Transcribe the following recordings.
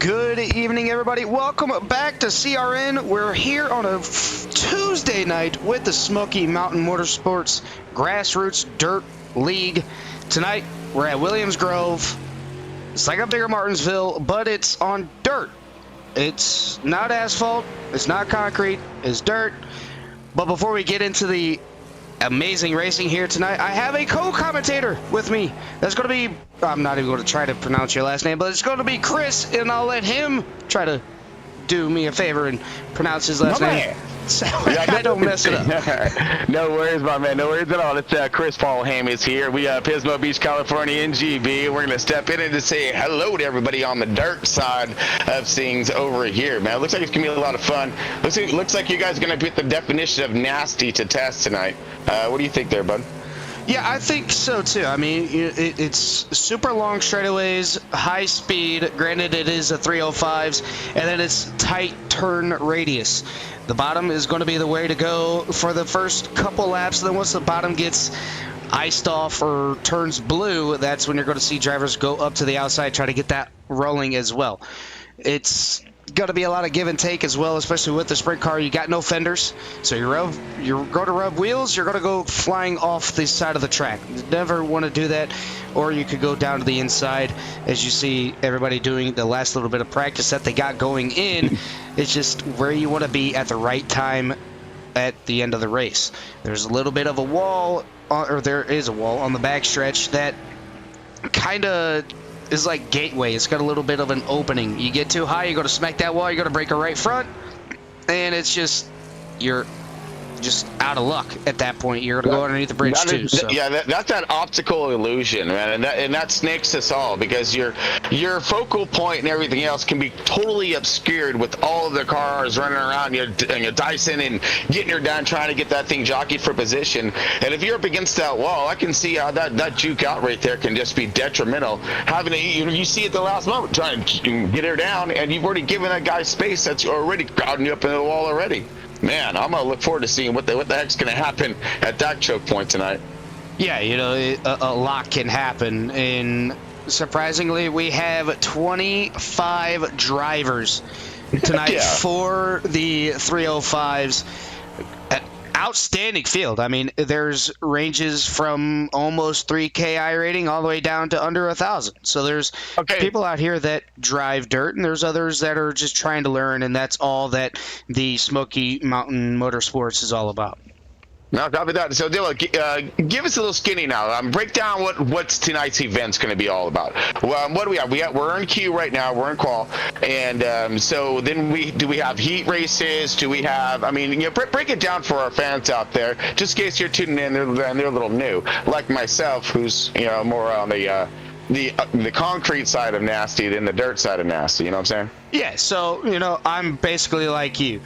Good evening, everybody. Welcome back to CRN. We're here on a Tuesday night with the Smoky Mountain Motorsports Grassroots Dirt League. Tonight, we're at Williams Grove. It's like up there in Martinsville, but it's on dirt. It's not asphalt. It's not concrete. It's dirt. But before we get into the amazing racing here tonight, I have a co-commentator with me. That's going to be, I'm not even going to try to pronounce your last name, but it's going to be Chris, and I'll let him try to do me a favor and pronounce his last name. So I don't mess it up. No worries, my man. No worries at all. It's Chris Paul Ham is here. We Pismo Beach, California, NGB. We're gonna step in and just say hello to everybody on the dirt side of things over here, man. It looks like it's gonna be a lot of fun. Looks like you guys are gonna put the definition of nasty to test tonight. What do you think there, bud? Yeah, I think so too. I mean, it's super long straightaways, high speed. Granted, it is a 305s, and then it's tight turn radius. The bottom is going to be the way to go for the first couple laps. Then once the bottom gets iced off or turns blue, that's when you're going to see drivers go up to the outside, try to get that rolling as well. It's going to be a lot of give and take as well, especially with the sprint car. You got no fenders, so you're going to rub wheels, you're going to go flying off the side of the track. You never want to do that, or you could go down to the inside, as you see everybody doing the last little bit of practice that they got going in. It's just where you want to be at the right time at the end of the race. There's a little bit of a wall, or there is a wall on the backstretch that kind of is like gateway. It's got a little bit of an opening. You get too high, you go to smack that wall, you go to break a right front, and it's just, you're just out of luck at that point. You're going to go underneath the bridge too. So. Yeah, that's that optical illusion, man, and that snakes us all, because your focal point and everything else can be totally obscured with all of the cars running around, and you're dicing and getting her down, trying to get that thing jockeyed for position. And if you're up against that wall, I can see how that juke out right there can just be detrimental. Having you see at the last moment trying to get her down, and you've already given that guy space that's already crowding you up into the wall already. Man, I'm going to look forward to seeing what the heck's going to happen at that choke point tonight. Yeah, you know, a lot can happen. And surprisingly, we have 25 drivers tonight for the 305s. An outstanding field. I mean, there's ranges from almost 3K I rating all the way down to under 1,000. So there's people out here that drive dirt, and there's others that are just trying to learn, and that's all that the Smoky Mountain Motorsports is all about. No, copy that. So, Dylan, give us a little skinny now. Break down what's tonight's event's going to be all about. Well, what do we have? We're in queue right now. We're in qual, and so then do we have heat races? Do we have? I mean, break it down for our fans out there, just in case you're tuning in and they're a little new, like myself, who's more on the concrete side of nasty than the dirt side of nasty. You know what I'm saying? Yeah. So I'm basically like you,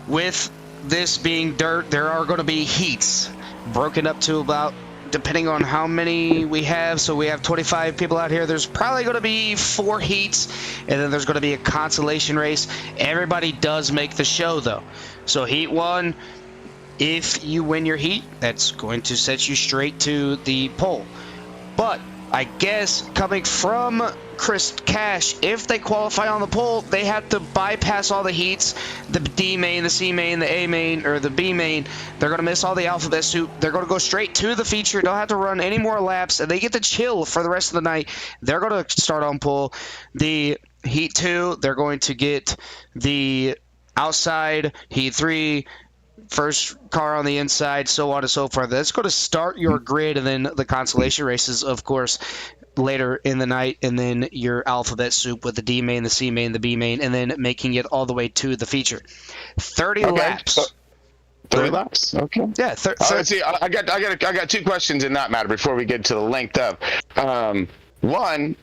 with this being dirt, there are going to be heats broken up to about, depending on how many we have. So we have 25 people out here. There's probably going to be 4 heats, and then there's going to be a consolation race. Everybody does make the show, though. So heat 1, if you win your heat, that's going to set you straight to the pole. But I guess coming from Chris Cash, if they qualify on the pole, they have to bypass all the heats, the D main, the C main, the A main, or the B main. They're going to miss all the alphabet soup. They're going to go straight to the feature. Don't have to run any more laps, and they get to chill for the rest of the night. They're going to start on pole. The heat 2, they're going to get the outside. Heat 3, first car on the inside, so on and so forth. That's going to start your grid, and then the consolation races, of course, later in the night, and then your alphabet soup with the D main, the C main, the B main, and then making it all the way to the feature. 30 laps. 30 laps. Okay. Yeah. Let's see. I got 2 questions in that matter before we get to the length of. One,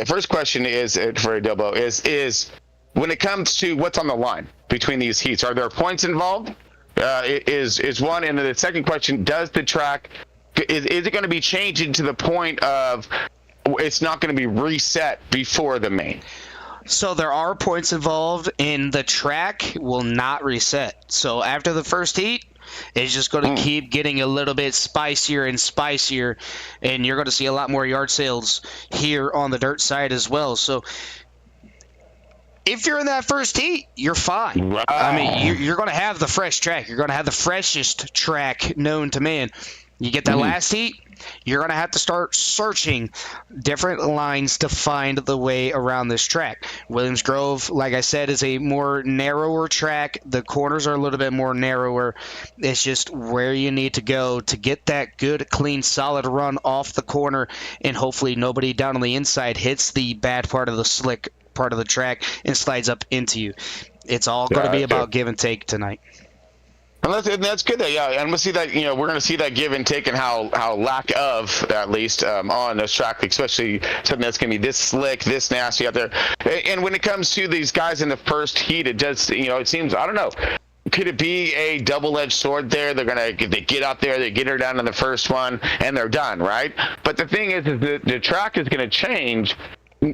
first question is for Adobo is when it comes to what's on the line between these heats, are there points involved? Is one, and then the second question: does the track is it going to be changing to the point of it's not going to be reset before the main? So there are points involved, and the track will not reset. So after the first heat, it's just going to keep getting a little bit spicier and spicier, and you're going to see a lot more yard sales here on the dirt side as well. So if you're in that first heat, you're fine. Right. I mean, you're going to have the fresh track. You're going to have the freshest track known to man. You get that last heat, you're going to have to start searching different lines to find the way around this track. Williams Grove, like I said, is a more narrower track. The corners are a little bit more narrower. It's just where you need to go to get that good, clean, solid run off the corner, and hopefully nobody down on the inside hits the bad part of the slick part of the track and slides up into you. It's all going to be about give and take tonight. And that's good. And we'll see that. We're going to see that give and take and how lack of, at least, on this track, especially something that's going to be this slick, this nasty out there. And when it comes to these guys in the first heat, it does. It seems, I don't know. Could it be a double-edged sword there? They get out there, they get her down in the first one, and they're done, right? But the thing is the track is going to change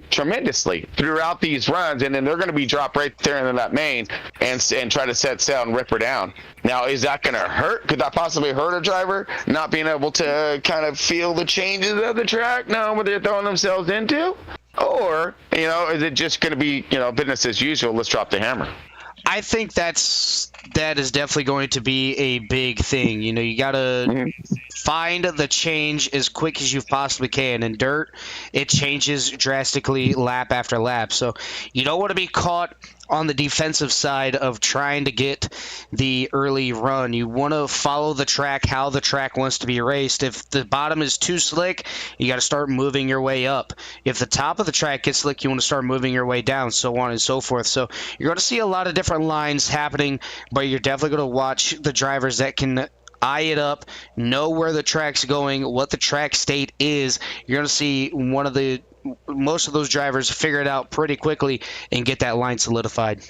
tremendously throughout these runs, and then they're going to be dropped right there in that main and try to set sail and rip her down. Now, is that going to hurt? Could that possibly hurt a driver not being able to kind of feel the changes of the track now what they're throwing themselves into? Or, is it just going to be, business as usual, let's drop the hammer? I think that is definitely going to be a big thing. You got to find the change as quick as you possibly can. In dirt, it changes drastically lap after lap. So you don't want to be caught on the defensive side of trying to get the early run. You want to follow the track, how the track wants to be raced. If the bottom is too slick, you got to start moving your way up. If the top of the track gets slick, you want to start moving your way down, so on and so forth. So you're going to see a lot of different lines happening, but you're definitely going to watch the drivers that can eye it up, know where the track's going, what the track state is. You're going to see most of those drivers figure it out pretty quickly and get that line solidified.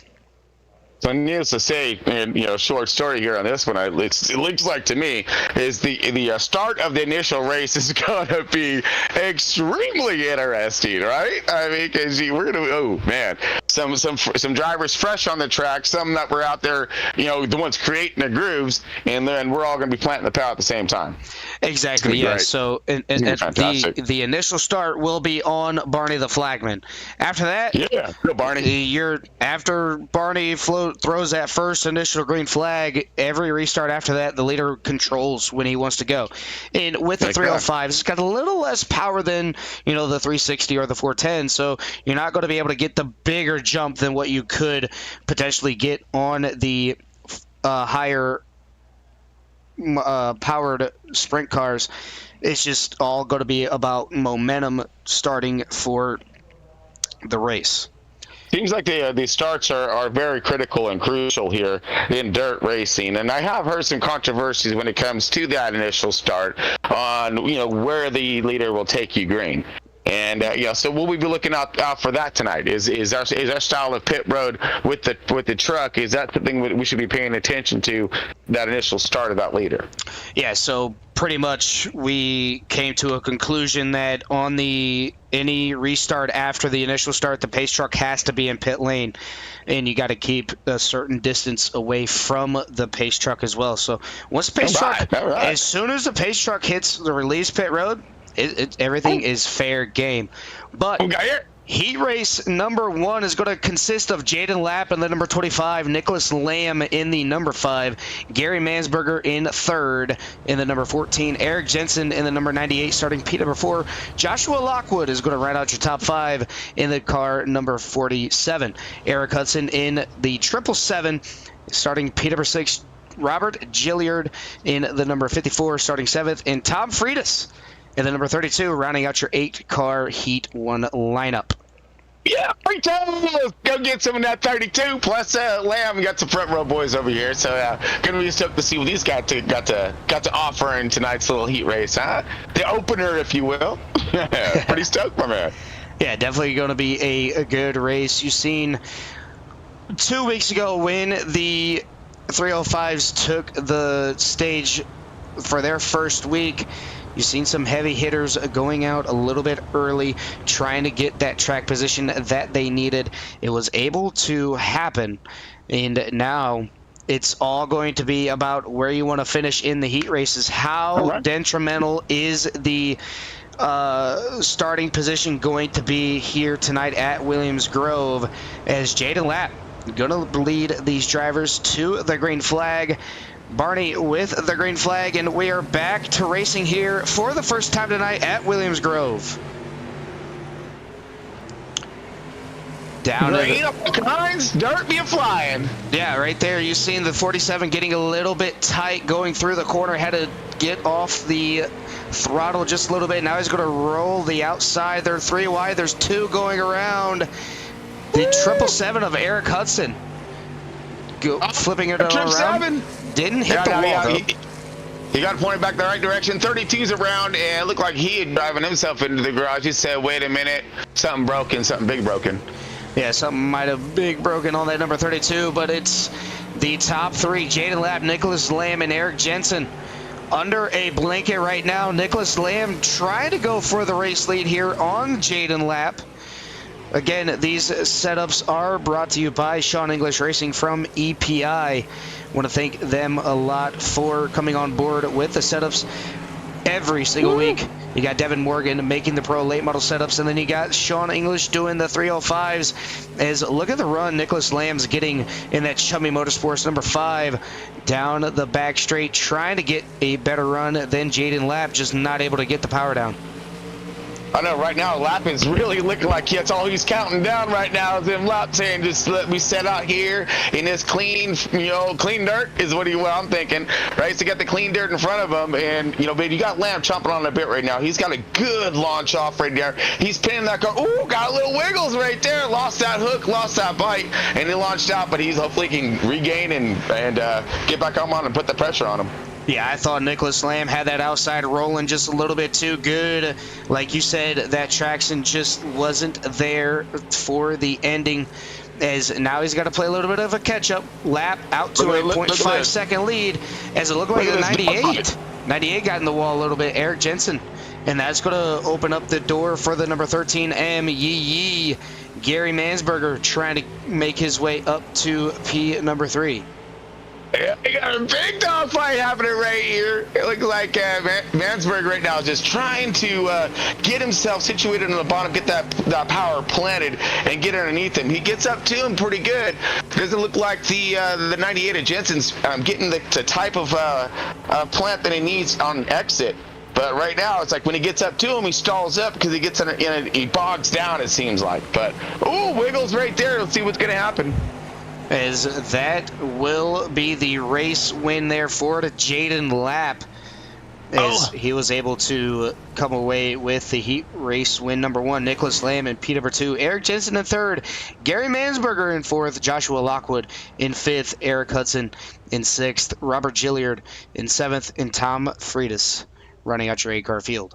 So needless to say, and short story here on this one, it looks like to me is the start of the initial race is going to be extremely interesting, right? I mean, because we're going to, some drivers fresh on the track, some that were out there, the ones creating the grooves, and then we're all going to be planting the power at the same time. Exactly, yeah. So and the initial start will be on Barney the Flagman. After that, go Barney. After Barney throws that first initial green flag, every restart after that, the leader controls when he wants to go. And with the 305, it's got a little less power than, the 360 or the 410, so you're not going to be able to get the bigger jump than what you could potentially get on the higher powered sprint cars. It's just all going to be about momentum starting for the race. Seems like the starts are very critical and crucial here in dirt racing, and I have heard some controversies when it comes to that initial start on where the leader will take you green. And so we'll be looking out for that tonight. Is our style of pit road with the truck, is that something we should be paying attention to, that initial start of that leader? Yeah. So pretty much we came to a conclusion that on any restart after the initial start, the pace truck has to be in pit lane, and you got to keep a certain distance away from the pace truck as well. So once the pace truck, as soon as the pace truck hits the release pit road, everything is fair game. But heat race number 1 is going to consist of Jaden Lapp in the number 25, Nicholas Lamb in the number 5, Gary Mansberger in 3rd in the number 14, Eric Jensen in the number 98 starting P number 4, Joshua Lockwood is going to round out your top 5 in the car number 47, Eric Hudson in the 777 starting P number 6, Robert Gilliard in the number 54 starting 7th, and Tom Freitas in the number 32, rounding out your 8-car Heat 1 lineup. Yeah, Fritos! Go get some of that 32. Plus, Lamb got some front row boys over here. So, gonna be stoked to see what these guys got to offer in tonight's little heat race, huh? The opener, if you will. Pretty stoked, my man. Yeah, definitely going to be a good race. You've seen 2 weeks ago when the 305s took the stage for their first week. You've seen some heavy hitters going out a little bit early, trying to get that track position that they needed. It was able to happen, and now it's all going to be about where you want to finish in the heat races. How detrimental is the starting position going to be here tonight at Williams Grove, as Jaden Lapp going to lead these drivers to the green flag. Barney with the green flag, and we are back to racing here for the first time tonight at Williams Grove. Down Green up the Connors, dirt be flying. Yeah, right there. You've seen the 47 getting a little bit tight going through the corner. Had to get off the throttle just a little bit. Now he's going to roll the outside. They're 3 wide. There's 2 going around. The 777 of Eric Hudson. Flipping it around. 777. Didn't hit the wall, though. He got pointed back the right direction. 32's around, and it looked like he had driving himself into the garage. He said, wait a minute, something broken, something big broken. Yeah, something might have big broken on that number 32, but it's the top 3, Jaden Lapp, Nicholas Lamb, and Eric Jensen. Under a blanket right now, Nicholas Lamb trying to go for the race lead here on Jaden Lapp. Again, these setups are brought to you by Sean English Racing from EPI. Want to thank them a lot for coming on board with the setups every single week. You got Devin Morgan making the pro late model setups, and then you got Sean English doing the 305s. As look at the run Nicholas Lamb's getting in that Chummy Motorsports number 5 down the back straight, trying to get a better run than Jaden Lapp, just not able to get the power down. I know right now Lapp is really looking like that's all he's counting down right now is him Lapp saying just let me set out here in this clean, clean dirt is what I'm thinking, right? So you got the clean dirt in front of him, and but you got Lamb chomping on a bit right now. He's got a good launch off right there. He's pinning that car. Ooh, got a little wiggles right there. Lost that hook, lost that bite, and he launched out. But he's hopefully can regain and get back on and put the pressure on him. Yeah, I thought Nicholas Lamb had that outside rolling just a little bit too good. Like you said, that traction just wasn't there for the ending, as now he's got to play a little bit of a catch-up. Lap out to a 0.5 second lead, as it looked like the 98. 98 got in the wall a little bit, Eric Jensen. And that's going to open up the door for the number 13 M Yee. Gary Mansberger trying to make his way up to P number 3. Yeah, you got a big dog fight happening right here. It looks like Mansberg right now is just trying to get himself situated on the bottom, get that power planted, and get underneath him. He gets up to him pretty good. Doesn't look like the 98 of Jensen's getting the type of plant that he needs on exit. But right now, it's like when he gets up to him, he stalls up because he gets he bogs down, it seems like. But, ooh, wiggles right there. Let's see what's going to happen. As that will be the race win there for Jaden Lapp, as he was able to come away with the heat race win number 1. Nicholas Lamb in P number 2, Eric Jensen in 3rd, Gary Mansberger in 4th, Joshua Lockwood in 5th, Eric Hudson in 6th, Robert Gilliard in 7th, and Tom Freitas running out your 8-car field.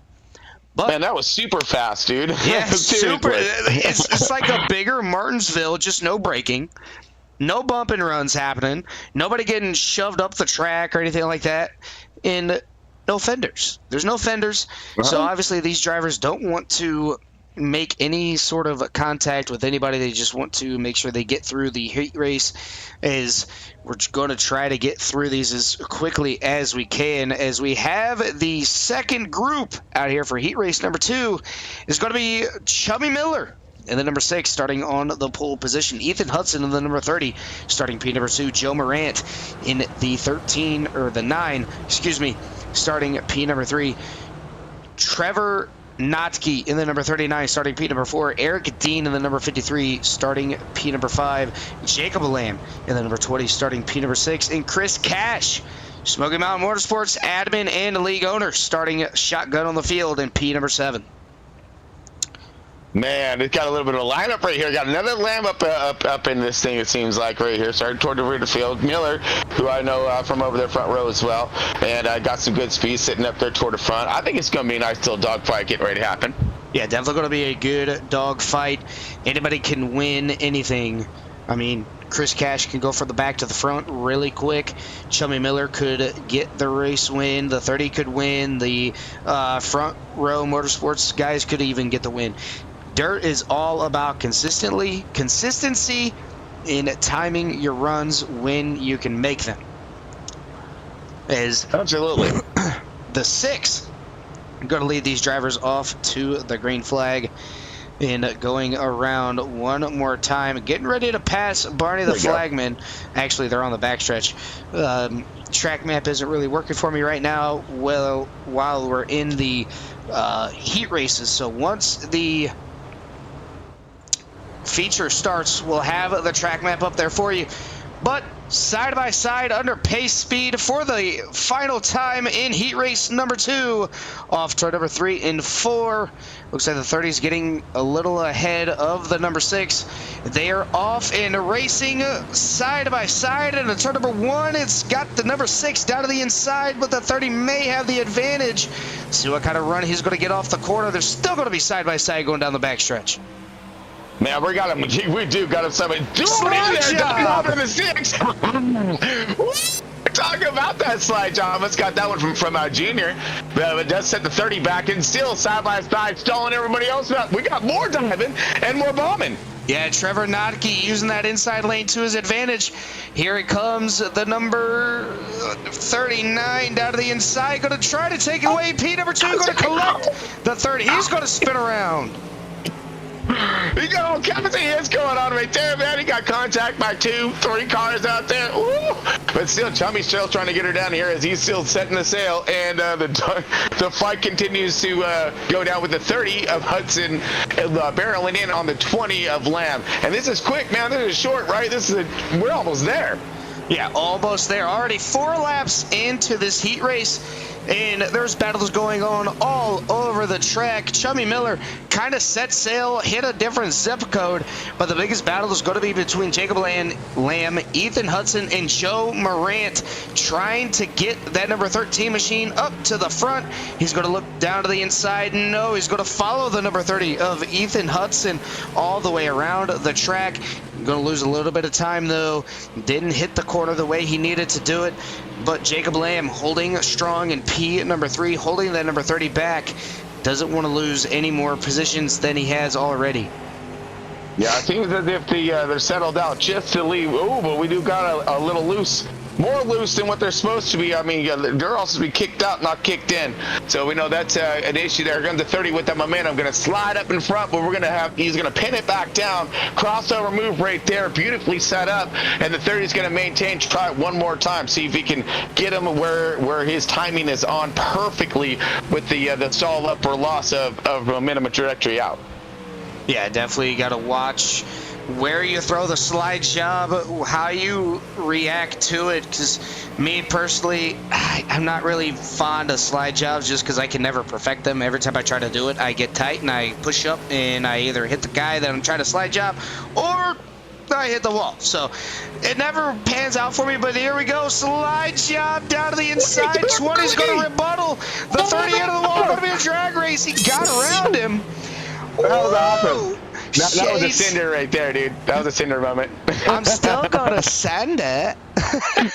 But, man, that was super fast, dude. Yeah, super. It's like a bigger Martinsville, just no braking. No bump and runs happening. Nobody getting shoved up the track or anything like that. And no fenders. There's no fenders. So obviously these drivers don't want to make any sort of contact with anybody. They just want to make sure they get through the heat race, as we're going to try to get through these as quickly as we can, as we have the second group out here for heat race number 2 is going to be Chubby Miller in the number 6, starting on the pole position. Ethan Hudson in the number 30, starting P number 2. Joe Morant in the 9, starting P number 3. Trevor Notke in the number 39, starting P number 4. Eric Dean in the number 53, starting P number 5. Jacob Lamb in the number 20, starting P number 6. And Chris Cash, Smoky Mountain Motorsports admin and league owner, starting shotgun on the field in P number 7. Man, it's got a little bit of a lineup right here. Got another Lamb up in this thing, it seems like, right here. Starting toward the rear of the field. Miller, who I know from over there front row as well. And got some good speed sitting up there toward the front. I think it's going to be a nice little dogfight getting ready to happen. Yeah, definitely going to be a good dogfight. Anybody can win anything. I mean, Chris Cash can go from the back to the front really quick. Chummy Miller could get the race win. The 30 could win. The front row Motorsports guys could even get the win. Dirt is all about consistency in timing your runs when you can make them. Absolutely. The 6 I'm going to lead these drivers off to the green flag. And going around one more time, getting ready to pass Barney the flagman. Actually, they're on the backstretch. Track map isn't really working for me right now. Well, while we're in the heat races, so once the feature starts, we'll have the track map up there for you. But side by side under pace speed for the final time in heat race number 2, off to number 3 and 4. Looks like the 30 is getting a little ahead of the number 6. They are off and racing side by side, and in turn number 1, it's got the number 6 down to the inside, but the 30 may have the advantage. See what kind of run he's going to get off the corner. They're still going to be side by side going down the backstretch. Man, we got him. We do got him. Somebody doing it there. Over the 6. Talking about that slide job. Let's got that one from our junior. It does set the 30 back, and still side by side, stalling everybody else up. We got more diving and more bombing. Yeah, Trevor Notke using that inside lane to his advantage. Here it comes, the number 39 down to the inside. Going to try to take it away. P number 2 going to collect the 30. He's going to spin around. He got all kinds of hits going on right there, man. He got contact by 2, 3 cars out there. Ooh. But still, Chummy's still trying to get her down here as he's still setting the sail. And the fight continues to go down with the 30 of Hudson barreling in on the 20 of Lamb. And this is quick, man. This is short, right? We're almost there. Yeah, almost there. Already 4 laps into this heat race. And there's battles going on all over the track. Chummy Miller kind of set sail, hit a different zip code, but the biggest battle is going to be between Jacob Lamb, Ethan Hudson, and Joe Morant, trying to get that number 13 machine up to the front. He's going to look down to the inside. No, he's going to follow the number 30 of Ethan Hudson all the way around the track. Going to lose a little bit of time, though. Didn't hit the corner the way he needed to do it. But Jacob Lamb holding strong, and P number 3 holding that number 30 back. Doesn't want to lose any more positions than he has already. Yeah, it seems as if they're settled out just to leave. Oh, but we do got a little loose. More loose than what they're supposed to be. I mean, they're also to be kicked out, not kicked in. So we know that's an issue there. Going to 30 with that momentum. Going to slide up in front, but he's going to pin it back down. Crossover move right there. Beautifully set up. And the 30 is going to maintain. Try it one more time. See if he can get him where his timing is on perfectly with the stall up or loss of momentum and trajectory out. Yeah, definitely got to watch where you throw the slide job, how you react to it, because me personally, I'm not really fond of slide jobs just because I can never perfect them. Every time I try to do it, I get tight and I push up and I either hit the guy that I'm trying to slide job or I hit the wall. So it never pans out for me, but here we go. Slide job down to the inside. 20's going to rebuttal. The 30 into the wall, going to be a drag race. He got around him. That was awesome. That was a cinder right there, dude. That was a cinder moment. I'm still gonna send it.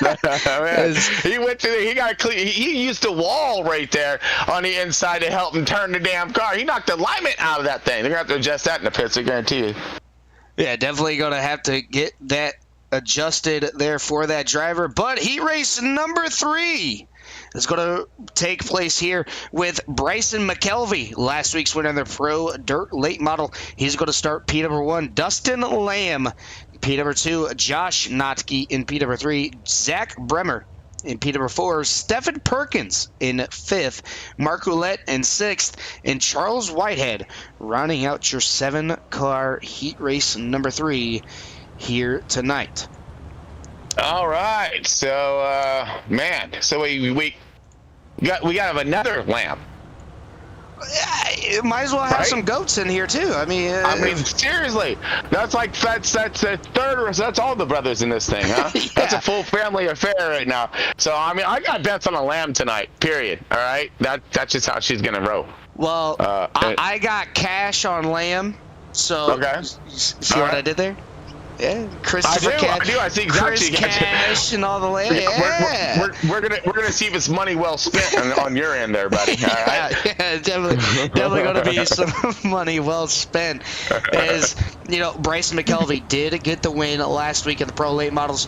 Man, he went to he got clean. He used the wall right there on the inside to help him turn the damn car. He knocked the alignment out of that thing. They're gonna have to adjust that in the pits, I guarantee you. Yeah, definitely gonna have to get that adjusted there for that driver. But heat race number 3 is going to take place here with Bryson McKelvey, last week's winner in the Pro Dirt Late Model. He's going to start P number 1. Dustin Lamb, P number 2. Josh Notke in P number 3. Zach Bremer in P number 4. Stephen Perkins in 5th. Mark Roulette in 6th. And Charles Whitehead rounding out your 7-car heat race number 3 here tonight. All right, so man, so we got to have another Lamb. Might as well have some goats in here too. I mean, seriously, that's the third. That's all the brothers in this thing, huh? Yeah. That's a full family affair right now. So I mean, I got bets on a Lamb tonight. Period. All right, that's just how she's gonna roll. Well, I got cash on Lamb. So okay. See what I did there? Yeah, Christopher I do. I see exactly. Chris Cash and all the land. Yeah. We're gonna see if it's money well spent on your end there, buddy. All right. Yeah, definitely gonna be some money well spent. As you know, Bryson McKelvey did get the win last week at the Pro Late Models,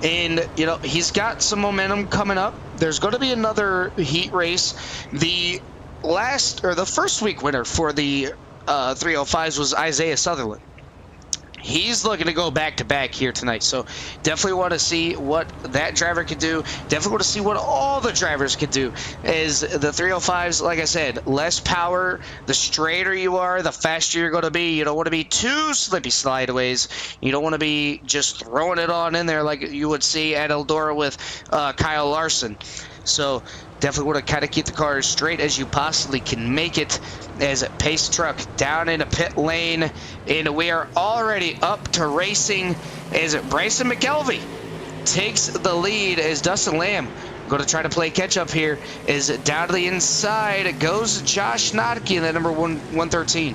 and you know he's got some momentum coming up. There's going to be another heat race. The the first week winner for the 305s was Isiah Southerland. He's looking to go back-to-back here tonight, so definitely want to see what that driver could do. Definitely want to see what all the drivers could do. As the 305s, like I said, less power. The straighter you are, the faster you're going to be. You don't want to be too slippy slideways. You don't want to be just throwing it on in there like you would see at Eldora with Kyle Larson. So definitely want to kind of keep the car as straight as you possibly can make it. As a pace truck down into pit lane, and we are already up to racing as Bryson McKelvey takes the lead as Dustin Lamb going to try to play catch up here. Is down to the inside goes Josh Notke in that number 113.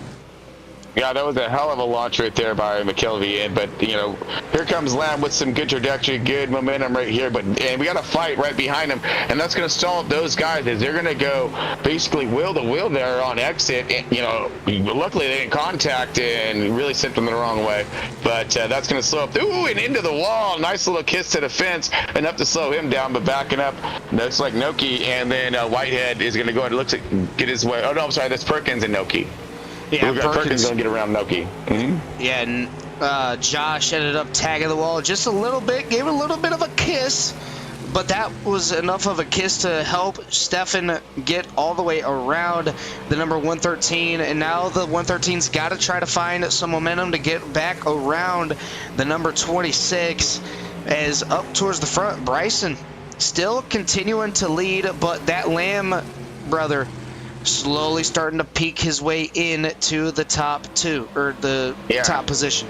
Yeah, that was a hell of a launch right there by McKelvey. But, you know, here comes Lamb with some good trajectory, good momentum right here. And we got a fight right behind him, and that's going to stall up those guys as they're going to go basically wheel to wheel there on exit. And, you know, luckily they didn't contact and really sent them the wrong way. But that's going to slow up. Ooh, and into the wall. Nice little kiss to the fence, enough to slow him down. But backing up, looks like Noki, and then Whitehead is going to go ahead and looks like get his way. Oh, no, I'm sorry. That's Perkins and Noki. Yeah, Perkins gonna get around Noki. Yeah, and Josh ended up tagging the wall just a little bit, gave it a little bit of a kiss, but that was enough of a kiss to help Stefan get all the way around the number 113, and now the 113's got to try to find some momentum to get back around the number 26, as up towards the front, Bryson still continuing to lead, but that Lamb brother slowly starting to peek his way in to the top two, or the top position.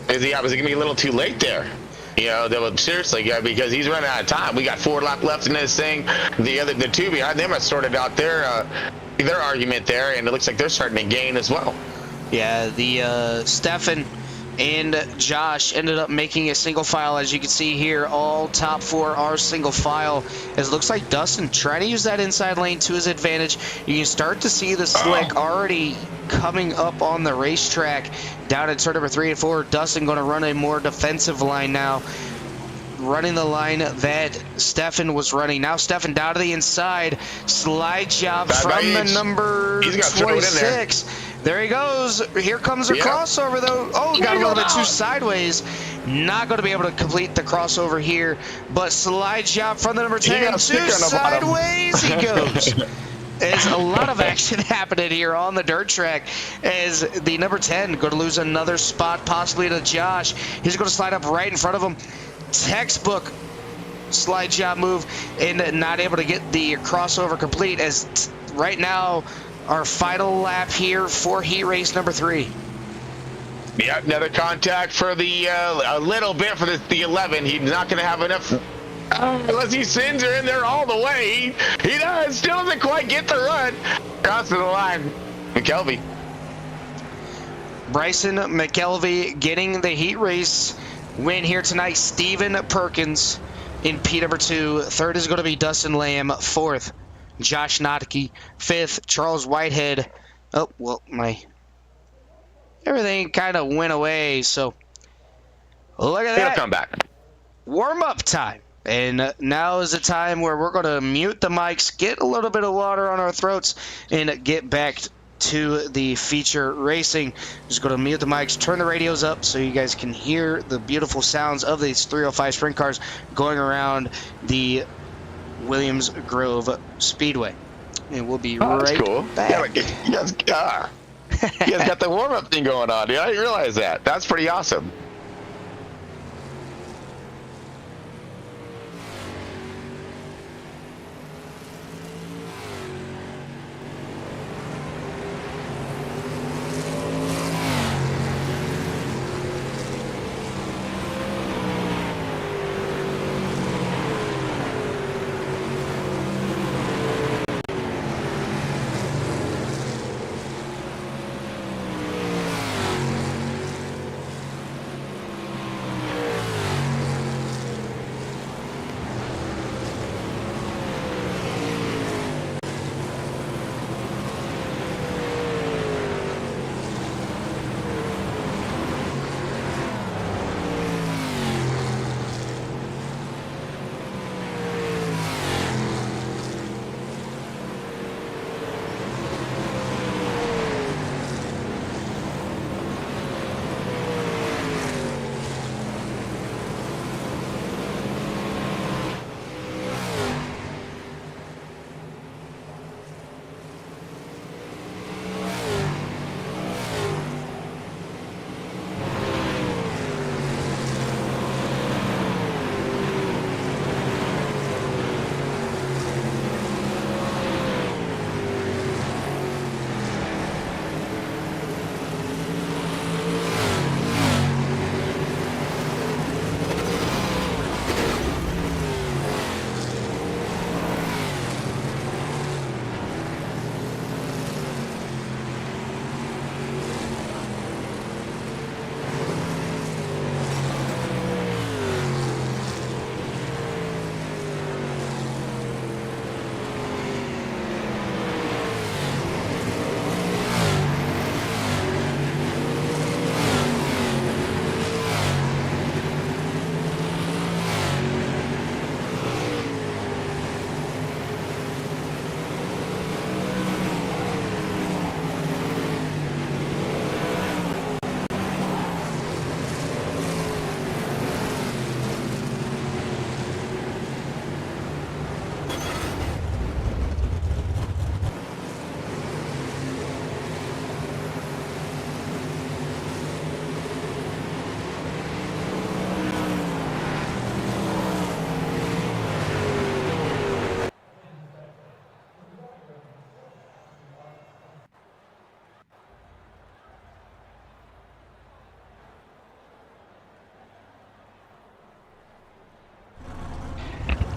Was it going to be a little too late there? You know, seriously, because he's running out of time. We got 4 laps left in this thing. The two behind them have sorted out their argument there, and it looks like they're starting to gain as well. Yeah, the Stefan and Josh ended up making a single file. As you can see here, all top 4 are single file. As it looks like Dustin trying to use that inside lane to his advantage. You can start to see the slick already coming up on the racetrack down at turn number 3 and 4. Dustin going to run a more defensive line now, running the line that Stefan was running. Now Stefan down to the inside, slide job from the number 26. There he goes. Here comes a crossover, though. Oh, got a little bit too sideways. Not going to be able to complete the crossover here, but slide job from the number 10. Too sideways he goes. There's a lot of action happening here on the dirt track, as the number 10 going to lose another spot, possibly to Josh. He's going to slide up right in front of him. Textbook slide job move, and not able to get the crossover complete, as right now our final lap here for heat race number 3. Yeah, another contact for the a little bit for the 11. He's not going to have enough unless he sends her in there all the way. He does, still doesn't quite get the run across the line. McKelvey. Bryson McKelvey getting the heat race win here tonight. Steven Perkins in P number 2. Third is going to be Dustin Lamb. Fourth, Josh Notke. Fifth, Charles Whitehead. Oh, well, everything kind of went away, so look at that. He'll come back. Warm-up time. And now is the time where we're going to mute the mics, get a little bit of water on our throats, and get back to the feature racing. Just going to mute the mics, turn the radios up so you guys can hear the beautiful sounds of these 305 sprint cars going around the Williams Grove Speedway. And we'll be right back. You guys got the warm-up thing going on. I didn't realize that. That's pretty awesome.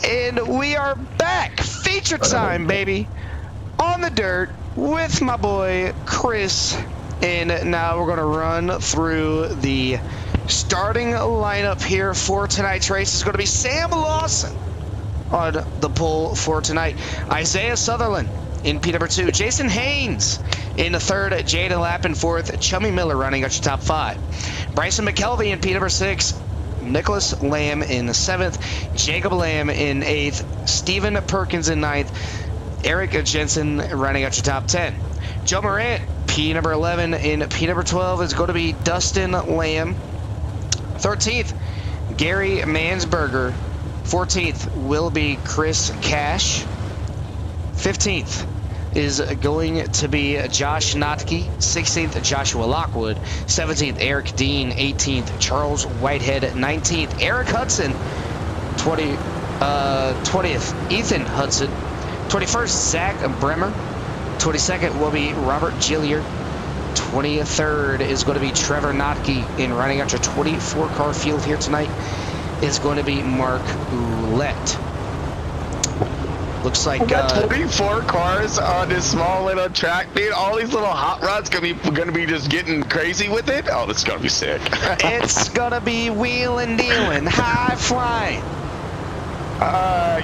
And we are back. Feature time, baby. On the dirt with my boy, Chris. And now we're going to run through the starting lineup here for tonight's race. It's going to be Sam Lawson on the pole for tonight. Isiah Southerland in P number 2. Jason Haynes in the 3rd. Jaden Lapp in 4th. Chummy Miller running out your top 5. Bryson McKelvey in P number 6. Nicholas Lamb in the 7th. Jacob Lamb in 8th. Stephen Perkins in 9th. Eric Jensen running out your top 10. Joe Morant, P number 11. In P number 12 is going to be Dustin Lamb. 13th, Gary Mansberger. 14th will be Chris Cash. 15th is going to be Josh Notke. 16th, Joshua Lockwood. 17th, Eric Dean. 18th, Charles Whitehead. 19th, Eric Hudson. 20th, Ethan Hudson. 21st, Zach Bremer. 22nd will be Robert Gilliard. 23rd is going to be Trevor Notke. In running out your 24-car field here tonight is going to be Mark Ouellette. Looks like we got 24 cars on this small little track, dude. All these little hot rods gonna be just getting crazy with it. Oh, this is gonna be sick. It's gonna be wheeling, dealing, high flying.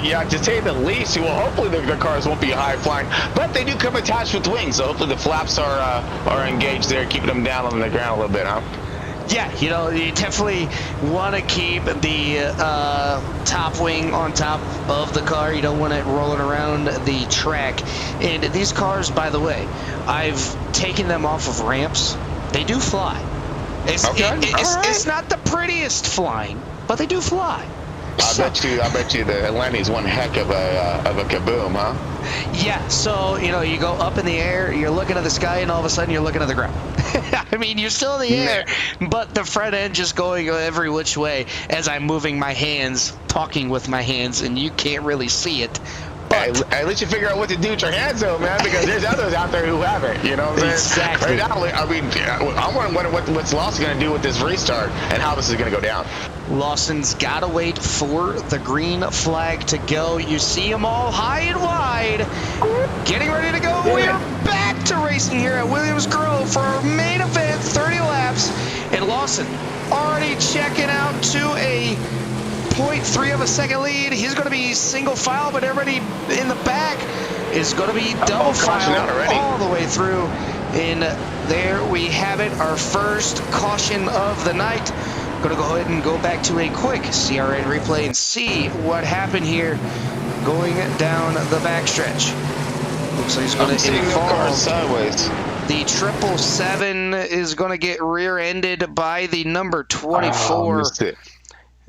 Yeah, to say the least. Well, hopefully the cars won't be high flying, but they do come attached with wings, so hopefully the flaps are engaged there, keeping them down on the ground a little bit, huh? Yeah, you know, you definitely want to keep the top wing on top of the car. You don't want it rolling around the track. And these cars, by the way, I've taken them off of ramps. They do fly. It's not the prettiest flying, but they do fly. I bet you the Atlante's one heck of a kaboom, huh? Yeah, so, you know, you go up in the air, you're looking at the sky, and all of a sudden you're looking at the ground. I mean, you're still in the air, but the front end just going every which way as I'm moving my hands, talking with my hands, and you can't really see it. But at least you figure out what to do with your hands, though, man, because there's others out there who haven't, you know what I'm saying? Exactly. Right now, I mean, I'm wondering what's Lawson going to do with this restart and how this is going to go down. Lawson's got to wait for the green flag to go. You see them all high and wide, getting ready to go. We are back to racing here at Williams Grove for our main event, 30 laps. And Lawson already checking out to a 0.3 of a second lead. He's going to be single file, but everybody in the back is going to be double file all the way through. And there we have it, our first caution of the night. Going to go ahead and go back to a quick CRN replay and see what happened here going down the backstretch. Looks like he's going to involve sideways. The 777 is going to get rear-ended by the number 24.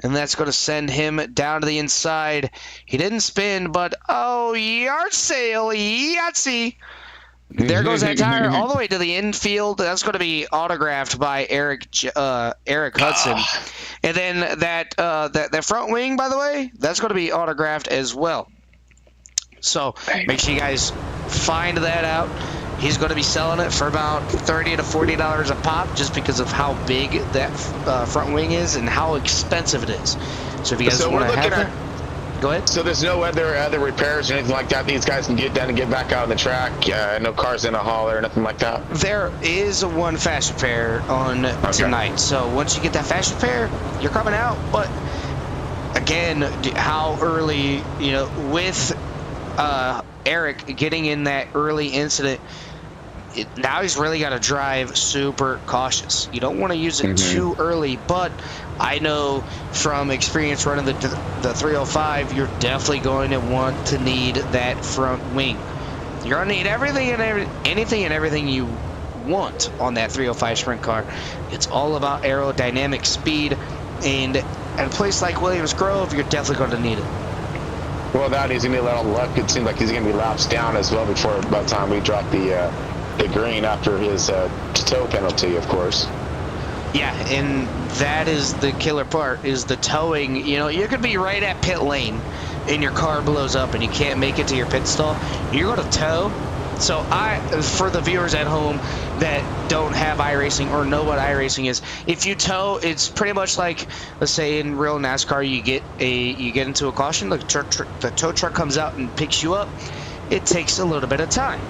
And that's going to send him down to the inside. He didn't spin, but yard sale, Yahtzee. There goes that tire all the way to the infield. That's going to be autographed by Eric Hudson. And then that front wing, by the way, that's going to be autographed as well. So make sure you guys find that out. He's going to be selling it for about $30 to $40 a pop, just because of how big that front wing is and how expensive it is. So if you guys want to have that, go ahead. So there's no other repairs or anything like that. These guys can get down and get back out on the track. No cars in a hauler or nothing like that. There is one fast repair on tonight. So once you get that fast repair, you're coming out. But again, how early, you know, with Eric getting in that early incident, now he's really got to drive super cautious. You don't want to use it too early, but I know from experience running the 305, you're definitely going to want to need that front wing. You're going to need anything and everything you want on that 305 sprint car. It's all about aerodynamic speed, and at a place like Williams Grove, you're definitely going to need it. Well, that he's going to need a lot of luck. It seems like he's going to be laps down as well by the time we drop the green after his tow penalty, of course. Yeah, and that is the killer part, is the towing. You know, you could be right at pit lane and your car blows up and you can't make it to your pit stall. You're going to tow. So for the viewers at home that don't have have iRacing or know what iRacing is, if you tow, it's pretty much like, let's say in real NASCAR, you get into a caution, the tow truck comes out and picks you up. It takes a little bit of time.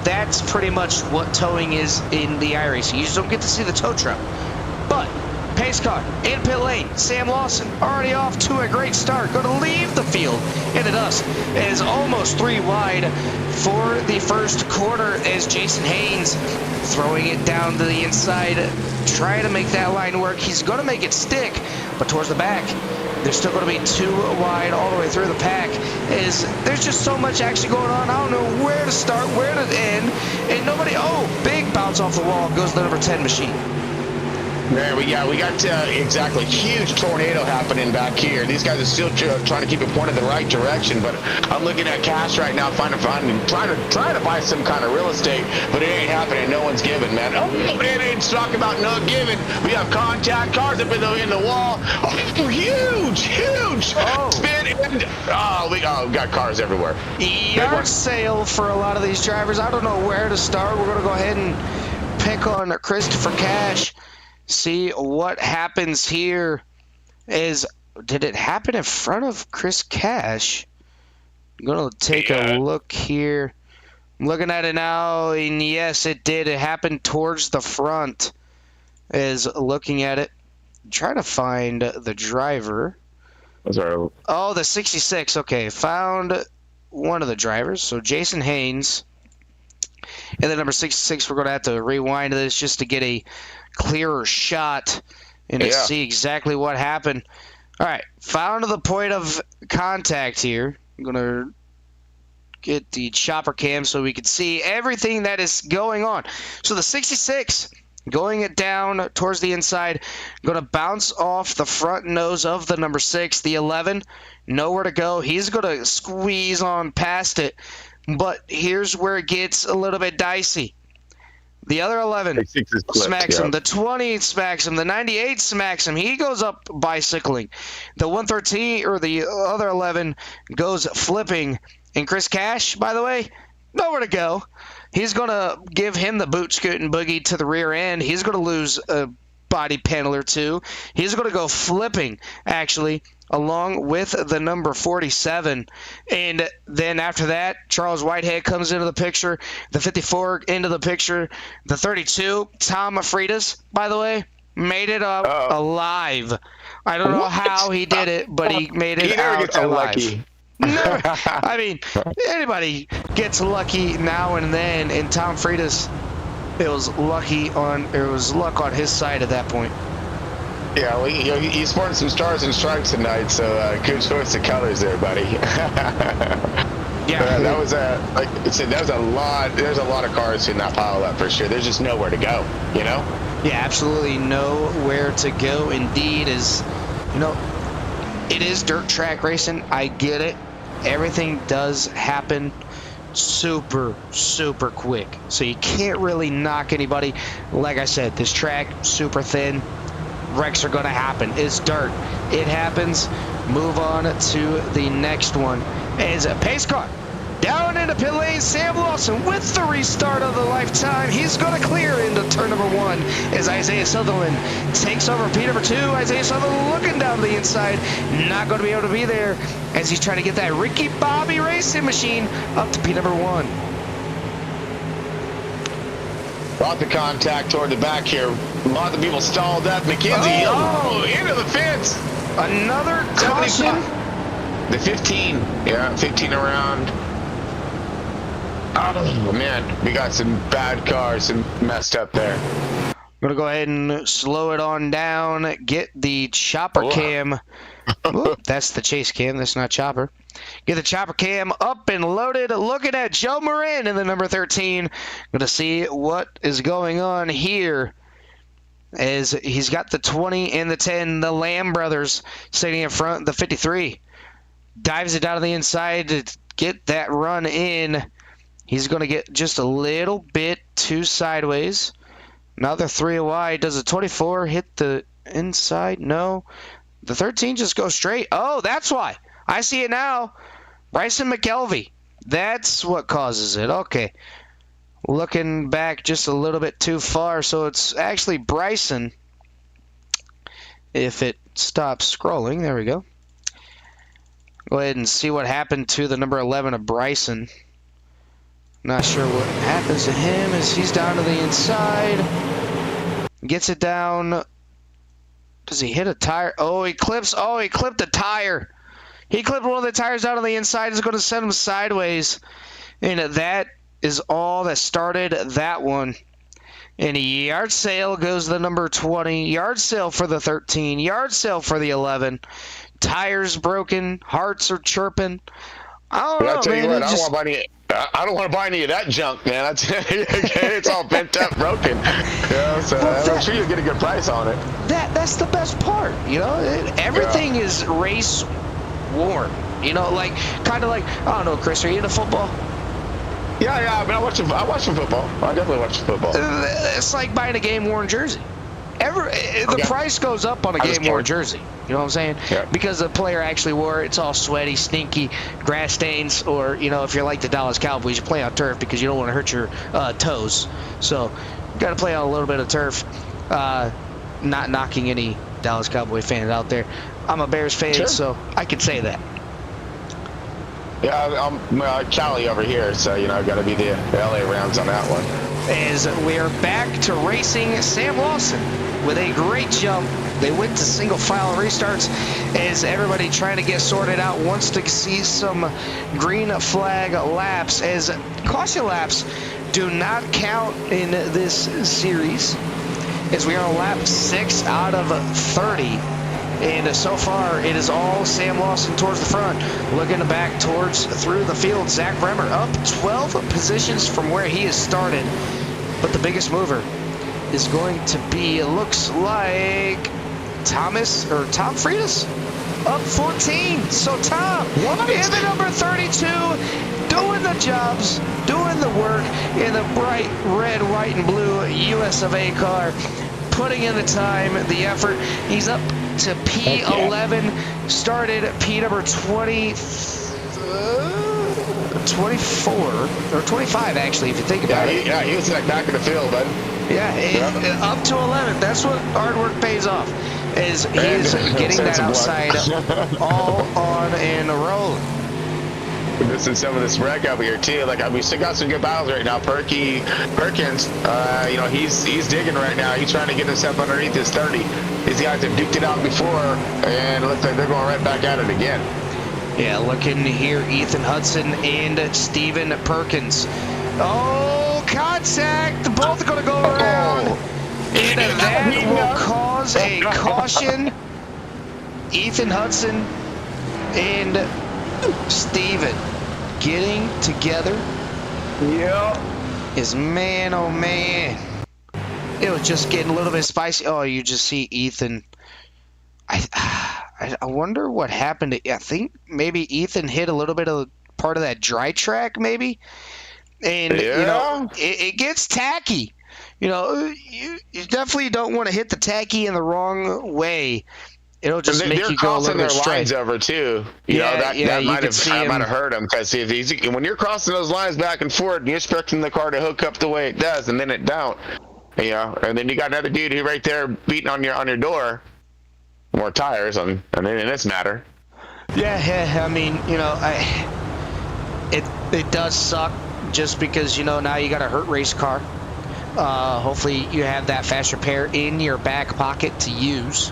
That's pretty much what towing is in the iRacing. You just don't get to see the tow truck. But pace car in pit lane, Sam Lawson already off to a great start. Going to leave the field in the dust. It is almost 3 wide for the first quarter as Jason Haynes throwing it down to the inside, trying to make that line work. He's going to make it stick, but towards the back, there's still going to be 2 wide all the way through the pack. There's just so much action going on. I don't know where to start, where to end, and nobody. Oh, big bounce off the wall goes the number 10 machine. Man, we got exactly huge tornado happening back here. These guys are still trying to keep it pointed the right direction, but I'm looking at cash right now, trying to buy some kind of real estate, but it ain't happening. No one's giving, man. Oh, it ain't talking about not giving. We have contact cars up in the wall. Oh, huge. Oh. Spin and we got cars everywhere. Yard sale for a lot of these drivers. I don't know where to start. We're gonna go ahead and pick on Christopher Cash. See what happens here. Did it happen in front of Chris Cash? I'm going to take a look here. I'm looking at it now, and yes, it did. It happened towards the front. Looking at it. I'm trying to find the driver. Oh, the 66. Okay, found one of the drivers. So Jason Haynes. And then number 66, we're going to have to rewind this just to get a clearer shot and to see exactly what happened. All right, found the point of contact here. I'm going to get the chopper cam so we can see everything that is going on. So the 66 going it down towards the inside, going to bounce off the front nose of the number 6, the 11. Nowhere to go. He's going to squeeze on past it. But here's where it gets a little bit dicey. The other 11 smacks him. The 20 smacks him. The 98 smacks him. He goes up bicycling. The 113 or the other 11 goes flipping. And Chris Cash, by the way, nowhere to go. He's going to give him the boot scooting boogie to the rear end. He's going to lose a body panel or two. He's going to go flipping, actually, along with the number 47. And then after that, Charles Whitehead comes into the picture, the 54 into the picture, the 32, Tom Freitas, by the way, made it up alive. I don't know how he did it, but he made it out alive. Never, I mean, anybody gets lucky now and then, and Tom Freitas, it was luck on his side at that point. Yeah, well, he's sporting some stars and stripes tonight, so good choice of colors there, buddy. Yeah, that was like I said, that was a lot. There's a lot of cars in that pile up for sure. There's just nowhere to go, you know? Yeah, absolutely nowhere to go. Indeed, it is dirt track racing. I get it. Everything does happen super quick, so you can't really knock anybody. Like I said, this track super thin. Wrecks are going to happen. It's dirt. It happens. Move on to the next one. As a pace car down into pit lane, Sam Lawson with the restart of the lifetime. He's going to clear into turn number 1 as Isiah Southerland takes over P number 2. Isiah Southerland looking down the inside. Not going to be able to be there as he's trying to get that Ricky Bobby racing machine up to P number 1. Brought the contact toward the back here. A lot of the people stalled up. McKenzie, into the fence. Another caution. The 15. Yeah, 15 around. Oh, man. We got some bad cars and messed up there. I'm going to go ahead and slow it on down. Get the chopper cam. Ooh, that's the chase cam. That's not chopper. Get the chopper cam up and loaded. Looking at Joe Marin in the number 13. Going to see what is going on here. As he's got the 20 and the 10. The Lamb brothers sitting in front. The 53 dives it down to the inside to get that run in. He's going to get just a little bit too sideways. Another 3 wide. Does the 24 hit the inside? No. The 13 just goes straight. Oh, that's why. I see it now. Bryson McKelvey. That's what causes it. Okay. looking back just a little bit too far. So it's actually Bryson. If it stops scrolling, there we go. Go ahead and see what happened to the number 11 of Bryson. Not sure what happens to him as he's down to the inside. Gets it down. Does he hit a tire? Oh, he clips. Oh, he clipped a tire. He clipped one of the tires out on the inside. It's going to send him sideways. And that is all that started that one. And a yard sale goes to the number 20. Yard sale for the 13. Yard sale for the 11. Tires broken. Hearts are chirping. I don't know, I'll tell man. you what, I don't want to buy any of that junk, man. It's all bent up, broken. So I'm sure you'll get a good price on it. That's the best part, everything is race worn, like kind of like, I don't know, Chris, are you into football? Yeah, I mean, I watch some football. I definitely watch football. It's like buying a game worn jersey. The price goes up on a game worn jersey. You know what I'm saying? Yeah. Because the player actually wore it. It's all sweaty, stinky, grass stains, or if you're like the Dallas Cowboys, you play on turf because you don't want to hurt your toes. So you got to play on a little bit of turf. Not knocking any Dallas Cowboy fans out there. I'm a Bears fan, so I can say that. Yeah, I'm Cali over here, so got to be the LA Rams on that one. As we are back to racing, Sam Lawson with a great jump. They went to single file restarts as everybody trying to get sorted out wants to see some green flag laps, as caution laps do not count in this series, as we are on lap 6 out of 30. And so far, it is all Sam Lawson towards the front. Looking back through the field, Zach Bremer up 12 positions from where he has started. But the biggest mover is going to be, it looks like, Tom Freitas up 14. So Tom, in the number 32, doing the jobs, doing the work in the bright red, white, and blue US of A car, putting in the time, the effort. He's up to P11, started P number 24 or 25 actually, if you think about it. Yeah, he was like back in the field, bud. Yeah, up to 11. That's what hard work pays off. Is he is getting that outside all on and rolling. This is some of this wreck over here too. Like, we still got some good battles right now. Perkins, he's digging right now. He's trying to get himself underneath his 30. These guys have duked it out before, and it looks like they're going right back at it again. Yeah, looking here, Ethan Hudson and Steven Perkins. Oh, contact! Both are going to go around. And that will cause a caution. Ethan Hudson and Steven getting together. Yeah. Is man, oh man. It was just getting a little bit spicy. Oh, you just see Ethan. I wonder what happened. I think maybe Ethan hit a little bit of part of that dry track, maybe. And, it gets tacky. You definitely don't want to hit the tacky in the wrong way. It'll just make you go a little bit straight. They're crossing their lines over too. That might have hurt him, because when you're crossing those lines back and forth, and you're expecting the car to hook up the way it does, and then it don't. And then you got another dude who right there beating on your door. More tires, and in this matter. Yeah. I mean, it does suck just because now you got a hurt race car. Hopefully you have that fast repair in your back pocket to use.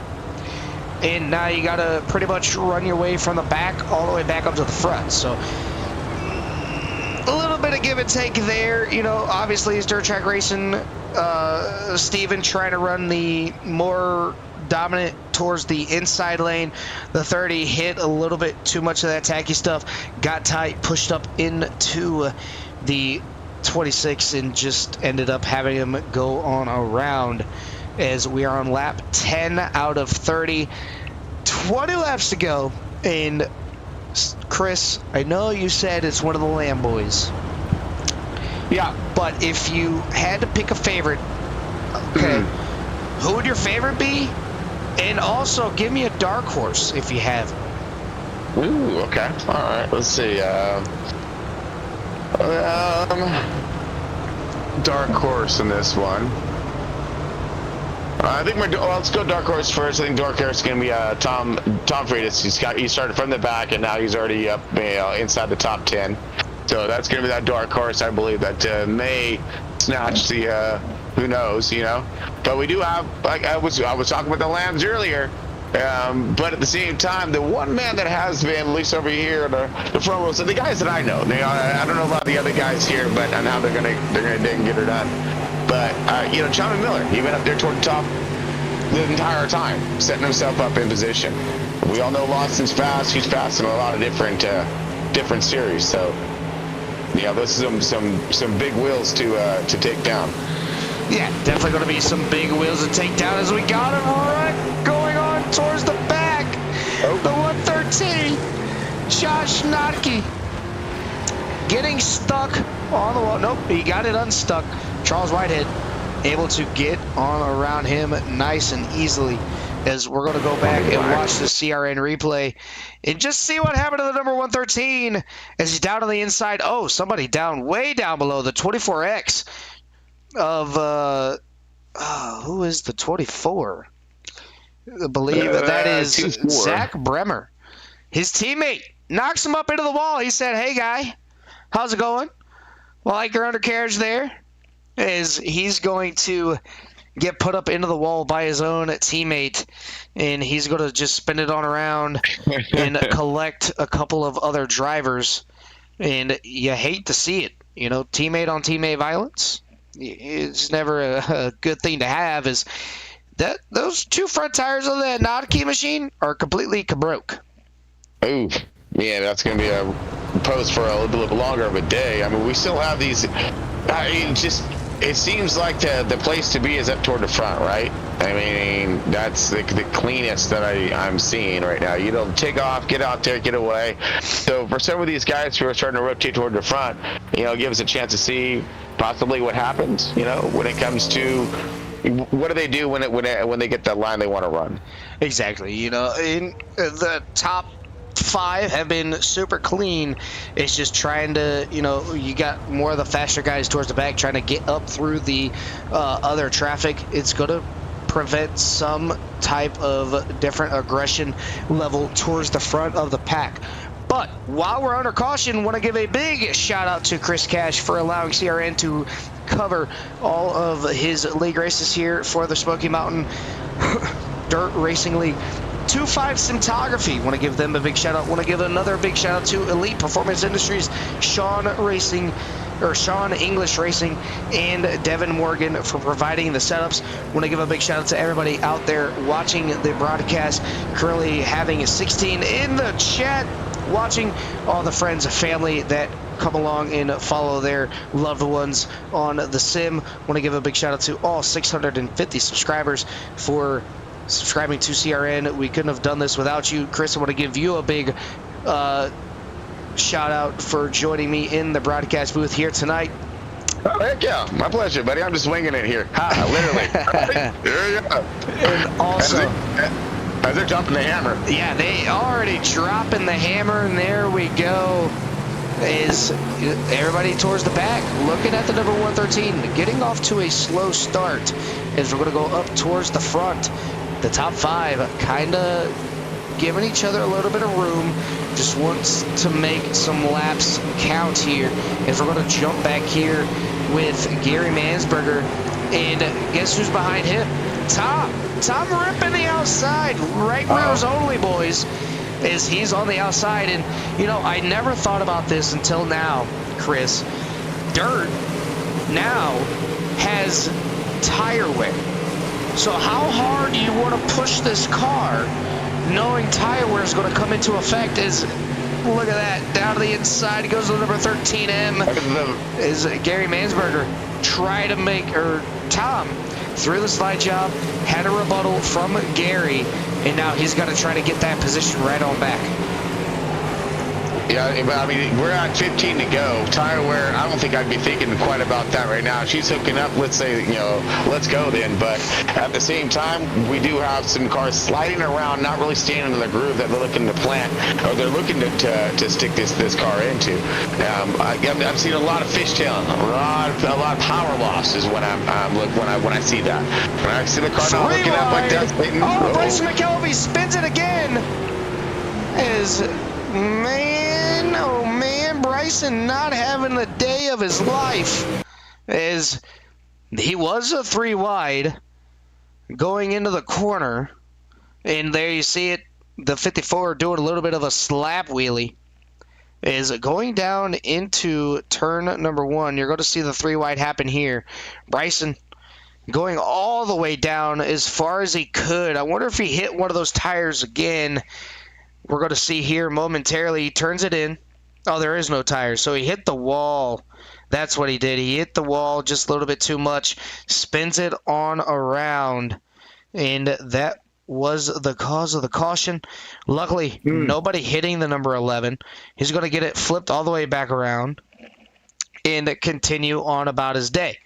And now you got to pretty much run your way from the back all the way back up to the front. So a little bit of give and take there. Obviously it's dirt track racing. Steven trying to run the more dominant towards the inside lane. The 30 hit a little bit too much of that tacky stuff. Got tight, pushed up into the 26 and just ended up having him go on around, as we are on lap 10 out of 30. 20 laps to go. And Chris, I know you said it's one of the Lamb boys. Yeah. But if you had to pick a favorite, okay, who would your favorite be? And also, give me a dark horse if you have. Ooh, okay. All right. Let's see. dark horse in this one. I think let's go dark horse first. I think dark horse is going to be Tom Freitas. He started from the back and now he's already up inside the top 10. So that's going to be that dark horse, I believe, that may snatch the who knows, you know. But we do have, like I was talking about the Lambs earlier. But at the same time, the one man that has been, at least over here, the front row, so the guys that I know, I don't know about the other guys here, but and how they're gonna dig and get her done. But you know, Chauncey Miller, he went up there toward the top the entire time, setting himself up in position. We all know Lawson's fast. He's fast in a lot of different series. So yeah, this is some big wheels to take down. Yeah, definitely going to be some big wheels to take down as we got him right going on towards the back. Oh. The 113, Josh Notke, getting stuck on the wall. Nope, he got it unstuck. Charles Whitehead able to get on around him nice and easily, as we're going to go back and watch the CRN replay and just see what happened to the number 113 as he's down on the inside. Oh, somebody down, way down below, the 24X of who is the 24? I believe that is Zach Bremer. His teammate knocks him up into the wall. He said, "Hey guy, how's it going? Well, like your undercarriage there." As he's going to get put up into the wall by his own teammate, and he's going to just spin it on around and collect a couple of other drivers. And you hate to see it, you know, teammate on teammate violence. It's never a good thing to have. Is that those two front tires of that Notke machine are completely broke. Ooh, yeah, that's going to be a post for a little bit longer of a day. I mean, we still have these. I mean, it seems like the place to be is up toward the front, right? I mean, that's the cleanest that I'm seeing right now. You know, take off, get out there, get away. So for some of these guys who are starting to rotate toward the front, you know, give us a chance to see possibly what happens, you know, when it comes to what do they do when they get that line they want to run. Exactly. You know, in the top 5 have been super clean. It's just trying to, you know, you got more of the faster guys towards the back trying to get up through the other traffic. It's going to prevent some type of different aggression level towards the front of the pack. But while we're under caution, want to give a big shout out to Chris Cash for allowing CRN to cover all of his league races here for the Smoky Mountain Dirt Racing League. 25 Cinematography, want to give them a big shout out. Want to give another big shout out to Elite Performance Industries, Sean English Racing, and Devin Morgan for providing the setups. Want to give a big shout out to everybody out there watching the broadcast, currently having 16 in the chat, watching all the friends and family that come along and follow their loved ones on the sim. Want to give a big shout out to all 650 subscribers for subscribing to CRN. We couldn't have done this without you. Chris, I want to give you a big shout out for joining me in the broadcast booth here tonight. Oh, heck yeah. My pleasure, buddy. I'm just winging it here. Ha, literally. There you go. And also, as they're dropping the hammer. Yeah, they already dropping the hammer, and there we go. Is everybody towards the back, looking at the number 113, getting off to a slow start as we're going to go up towards the front. The top 5 kind of giving each other a little bit of room, just wants to make some laps count here. If we're going to jump back here with Gary Mansberger, and guess who's behind him? Tom ripping the outside, right wheels only, boys, as he's on the outside. And you know, I never thought about this until now, Chris. Dirt now has tire wear. So how hard do you want to push this car knowing tire wear is going to come into effect? Is look at that, down to the inside, he goes to the number 13M. Is Gary Mansberger try to make, or Tom through the slide job, had a rebuttal from Gary, and now he's got to try to get that position right on back. Yeah, but I mean, we're at 15 to go. Tire wear, I don't think I'd be thinking quite about that right now. If she's hooking up, let's say, let's go then. But at the same time, we do have some cars sliding around, not really staying in the groove that they're looking to plant, or they're looking to stick this car into. I'm seeing a lot of fishtailing, a lot of power loss is when when I see that. When I see the car not hooking up like that, Bryson McKelvey spins it again. Oh man, Bryson not having the day of his life. As he was a 3 wide going into the corner, and there you see it, the 54 doing a little bit of a slap wheelie. Is going down into turn number 1. You're going to see the 3 wide happen here. Bryson going all the way down as far as he could. I wonder if he hit one of those tires again. We're going to see here momentarily. He turns it in. Oh, there is no tires. So he hit the wall. That's what he did. He hit the wall just a little bit too much. Spins it on around. And that was the cause of the caution. Luckily, nobody hitting the number 11. He's going to get it flipped all the way back around and continue on about his day.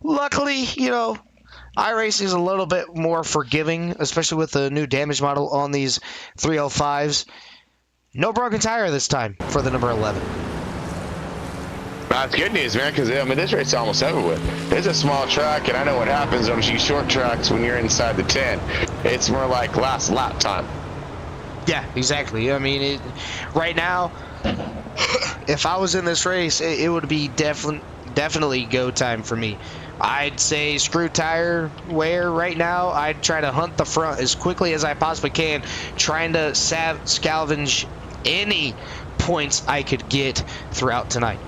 Luckily, iRacing is a little bit more forgiving, especially with the new damage model on these 305s. No broken tire this time for the number 11. That's good news, man, because this race is almost over with. It's a small track, and I know what happens on these short tracks when you're inside the 10. It's more like last lap time. Yeah, exactly. I mean, right now, if I was in this race, it would be definitely go time for me. I'd say screw tire wear right now. I'd try to hunt the front as quickly as I possibly can, trying to scavenge any points I could get throughout tonight.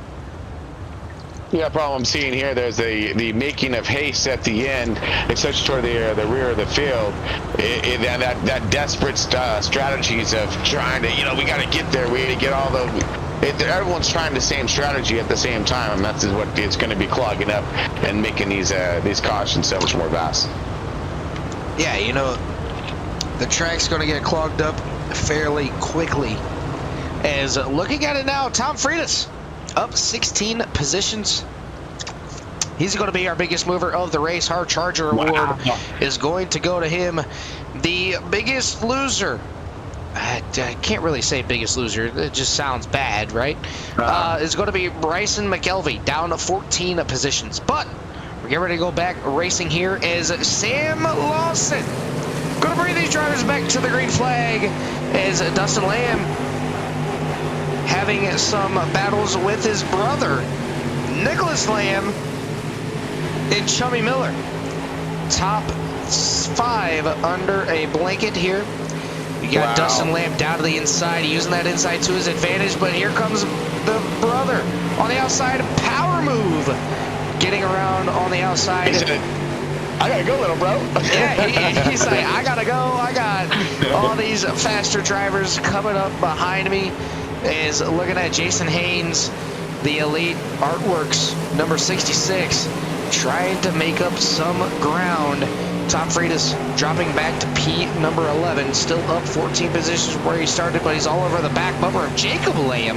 Yeah, problem I'm seeing here, there's the making of haste at the end, especially toward the rear of the field. That desperate strategies of trying to, we got to get there. We got to get all the... everyone's trying the same strategy at the same time, and that's what it's going to be clogging up and making these cautions so much more vast. Yeah, the track's going to get clogged up fairly quickly. As looking at it now, Tom Freitas up 16 positions. He's going to be our biggest mover of the race. Hard Charger Award is going to go to him. The biggest loser, I can't really say biggest loser. It just sounds bad, right? Is going to be Bryson McKelvey, down to 14 positions. But we're getting ready to go back racing here as Sam Lawson going to bring these drivers back to the green flag as Dustin Lamb having some battles with his brother, Nicholas Lamb, and Chummy Miller. Top 5 under a blanket here. You got Dustin Lamb down to the inside, using that inside to his advantage, but here comes the brother on the outside, power move, getting around on the outside. I gotta go, little bro. Yeah, he's like, I gotta go. I got all these faster drivers coming up behind me. Is looking at Jason Haynes, the Elite Artworks, number 66, trying to make up some ground. Tom Freitas dropping back to P number 11, still up 14 positions where he started, but he's all over the back bumper of Jacob Lamb.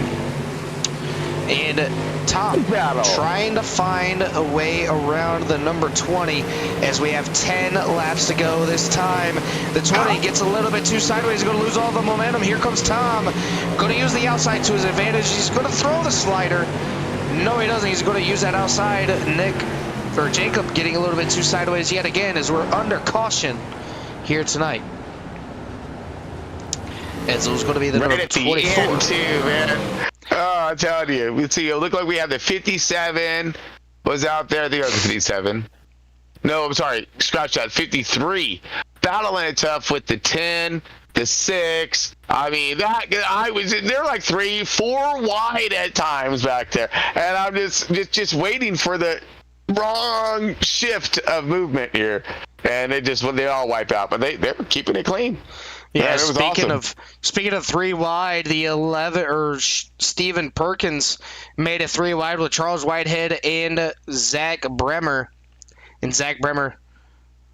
And Tom trying to find a way around the number 20 as we have 10 laps to go this time. The 20 gets a little bit too sideways, going to lose all the momentum. Here comes Tom, going to use the outside to his advantage. He's going to throw the slider. No, he doesn't. He's going to use that outside. Jacob getting a little bit too sideways yet again as we're under caution here tonight. As it was going to be the number 24. End too, man. Oh, I'm telling you. Let's see. It looked like we had the 57 was out there. The other 57. No, I'm sorry. Scratch that. 53. Battling it tough with the 10, the 6. I mean, they're like 3, 4 wide at times back there. And I'm just waiting for the wrong shift of movement here. And they all wipe out. But they were keeping it clean. Yeah, speaking of 3 wide, the 11 Steven Perkins made a 3 wide with Charles Whitehead and Zach Bremer. And Zach Bremer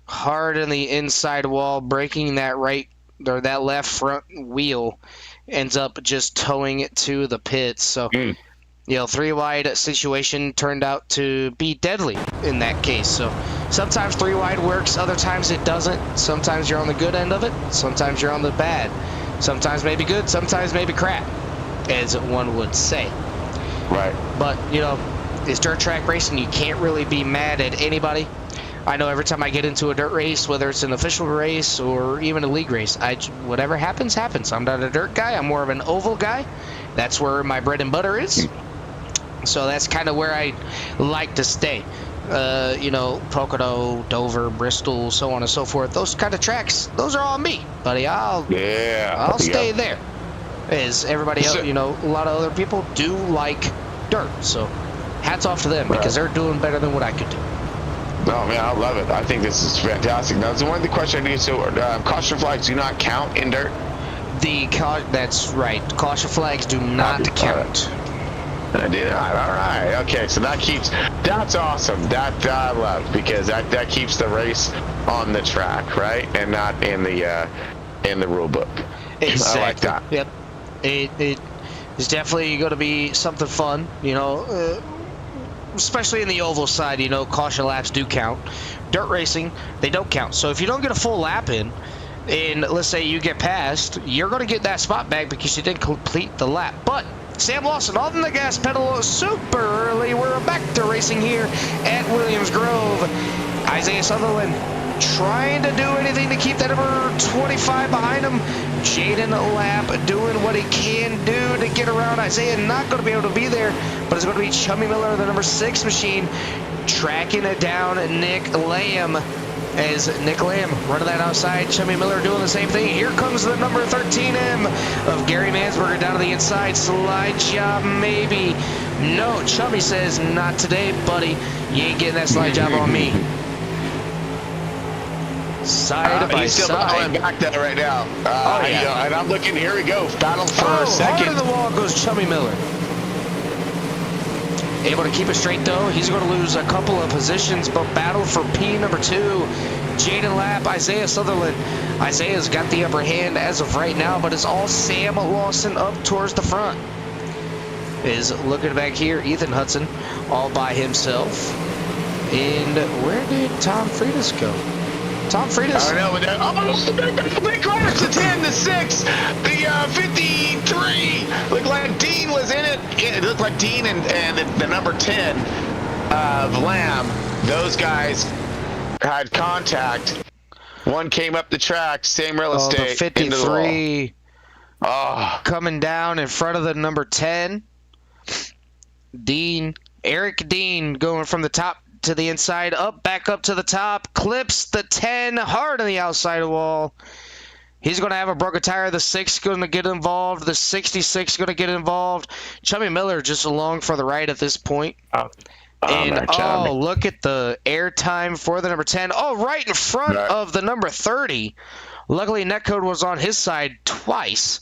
hard in the inside wall, breaking that right or that left front wheel ends up just towing it to the pits. So, three wide situation turned out to be deadly in that case. So sometimes three wide works, other times it doesn't. Sometimes you're on the good end of it, sometimes you're on the bad. Sometimes maybe good, sometimes maybe crap, as one would say. Right. But, it's dirt track racing. You can't really be mad at anybody. I know every time I get into a dirt race, whether it's an official race or even a league race, whatever happens, happens. I'm not a dirt guy. I'm more of an oval guy. That's where my bread and butter is. So that's kind of where I like to stay. Pocono, Dover, Bristol, so on and so forth. Those kind of tracks, those are all me, buddy. I'll stay there. As everybody else, a lot of other people do like dirt. So hats off to them because they're doing better than what I could do. No, man, I love it. I think this is fantastic. Now, one of the questions I do, so caution flags do not count in dirt? That's right. Caution flags do not count. I did. All right. Okay, so that's awesome. That I love, because that keeps the race on the track, right? And not in the rule book. Exactly. I like that. Yep. It is definitely going to be something fun, especially in the oval side. Caution laps do count. Dirt racing, they don't count. So if you don't get a full lap in, and let's say you get passed, you're going to get that spot back because you didn't complete the lap. But Sam Lawson on the gas pedal super early. We're back to racing here at Williams Grove. Isiah Southerland trying to do anything to keep that number 25 behind him. Jaden Lapp doing what he can do to get around Isiah. Not going to be able to be there, but it's going to be Chummy Miller, the number 6 machine, tracking it down Nick Lamb. As Nick Lamb running that outside, Chummy Miller doing the same thing. Here comes the number 13M of Gary Mansberger down to the inside. Slide job, maybe. No, Chummy says, not today, buddy. You ain't getting that slide job on me. Side by he's still side. back there right now. And I'm looking, here we go. Battle for a Hard second. to the wall goes Chummy Miller. Able to keep it straight, though. He's going to lose a couple of positions, but battle for P number 2. Jaden Lapp, Isiah Southerland. Isiah's got the upper hand as of right now, but it's all Sam Lawson up towards the front. Is looking back here, Ethan Hudson all by himself. And where did Tom Freitas go? Tom Freitas. I don't know, but big crash, the 10, the 6, the 53. Looked like Dean was in it. It looked like Dean and the number 10 of Lamb. Those guys had contact. One came up the track, same real estate. The 53 Oh. coming down in front of the number 10. Eric Dean going from the top to the inside, back up to the top, clips the 10 hard on the outside wall. He's going to have a broken tire. The 6 going to get involved. The 66 going to get involved. Chummy Miller just along for the right at this point. Look at the air time for the number 10. Right in front of the number 30. Luckily, netcode was on his side twice.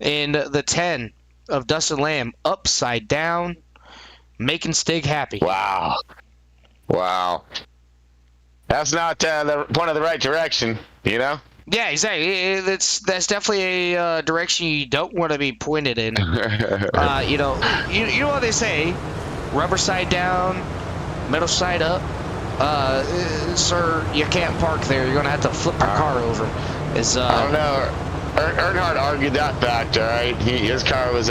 And the 10 of Dustin Lamb upside down, making Stig happy. Wow. That's not the point of the right direction, Yeah, exactly. That's definitely a direction you don't want to be pointed in. You know what they say: rubber side down, middle side up. Sir, you can't park there. You're gonna have to flip your car over. I don't know. Earnhardt argued that fact, all right? His car was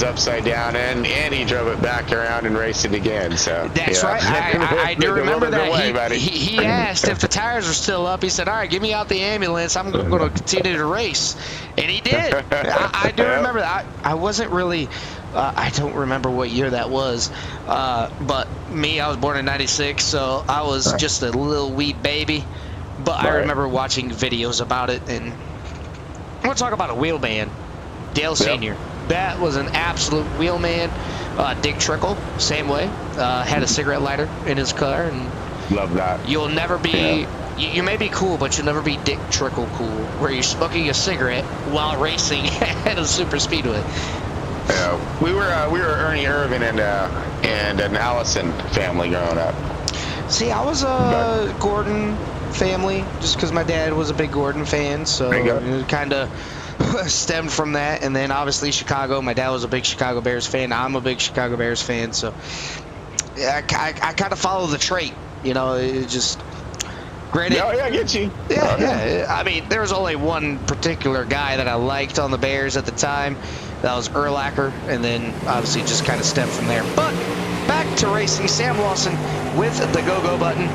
upside down, and he drove it back around and raced it again. So that's right. I do remember that. He asked if the tires were still up. He said, "All right, get me out the ambulance. I'm going to continue to race," and he did. I do remember that. I wasn't really. I don't remember what year that was, but I was born in '96, so I was just a little wee baby. But I remember watching videos about it, and I want to talk about a wheelman, Dale Sr. That was an absolute wheelman. Dick Trickle, same way. Had a cigarette lighter in his car. And love that. You'll never be, you may be cool, but you'll never be Dick Trickle cool, where you're smoking a cigarette while racing at a super speedway. We were Ernie Irvin and an Allison family growing up. See, I was Gordon, family, just because my dad was a big Gordon fan, so it kind of stemmed from that. And then obviously Chicago. My dad was a big Chicago Bears fan. I'm a big Chicago Bears fan, so yeah, I kind of follow the trait. You know, it just. Granted, yeah, I get you. Yeah. I mean, there was only one particular guy that I liked on the Bears at the time. That was Urlacher, and then obviously just kind of stemmed from there. But back to racing. Sam Lawson with the go-go button.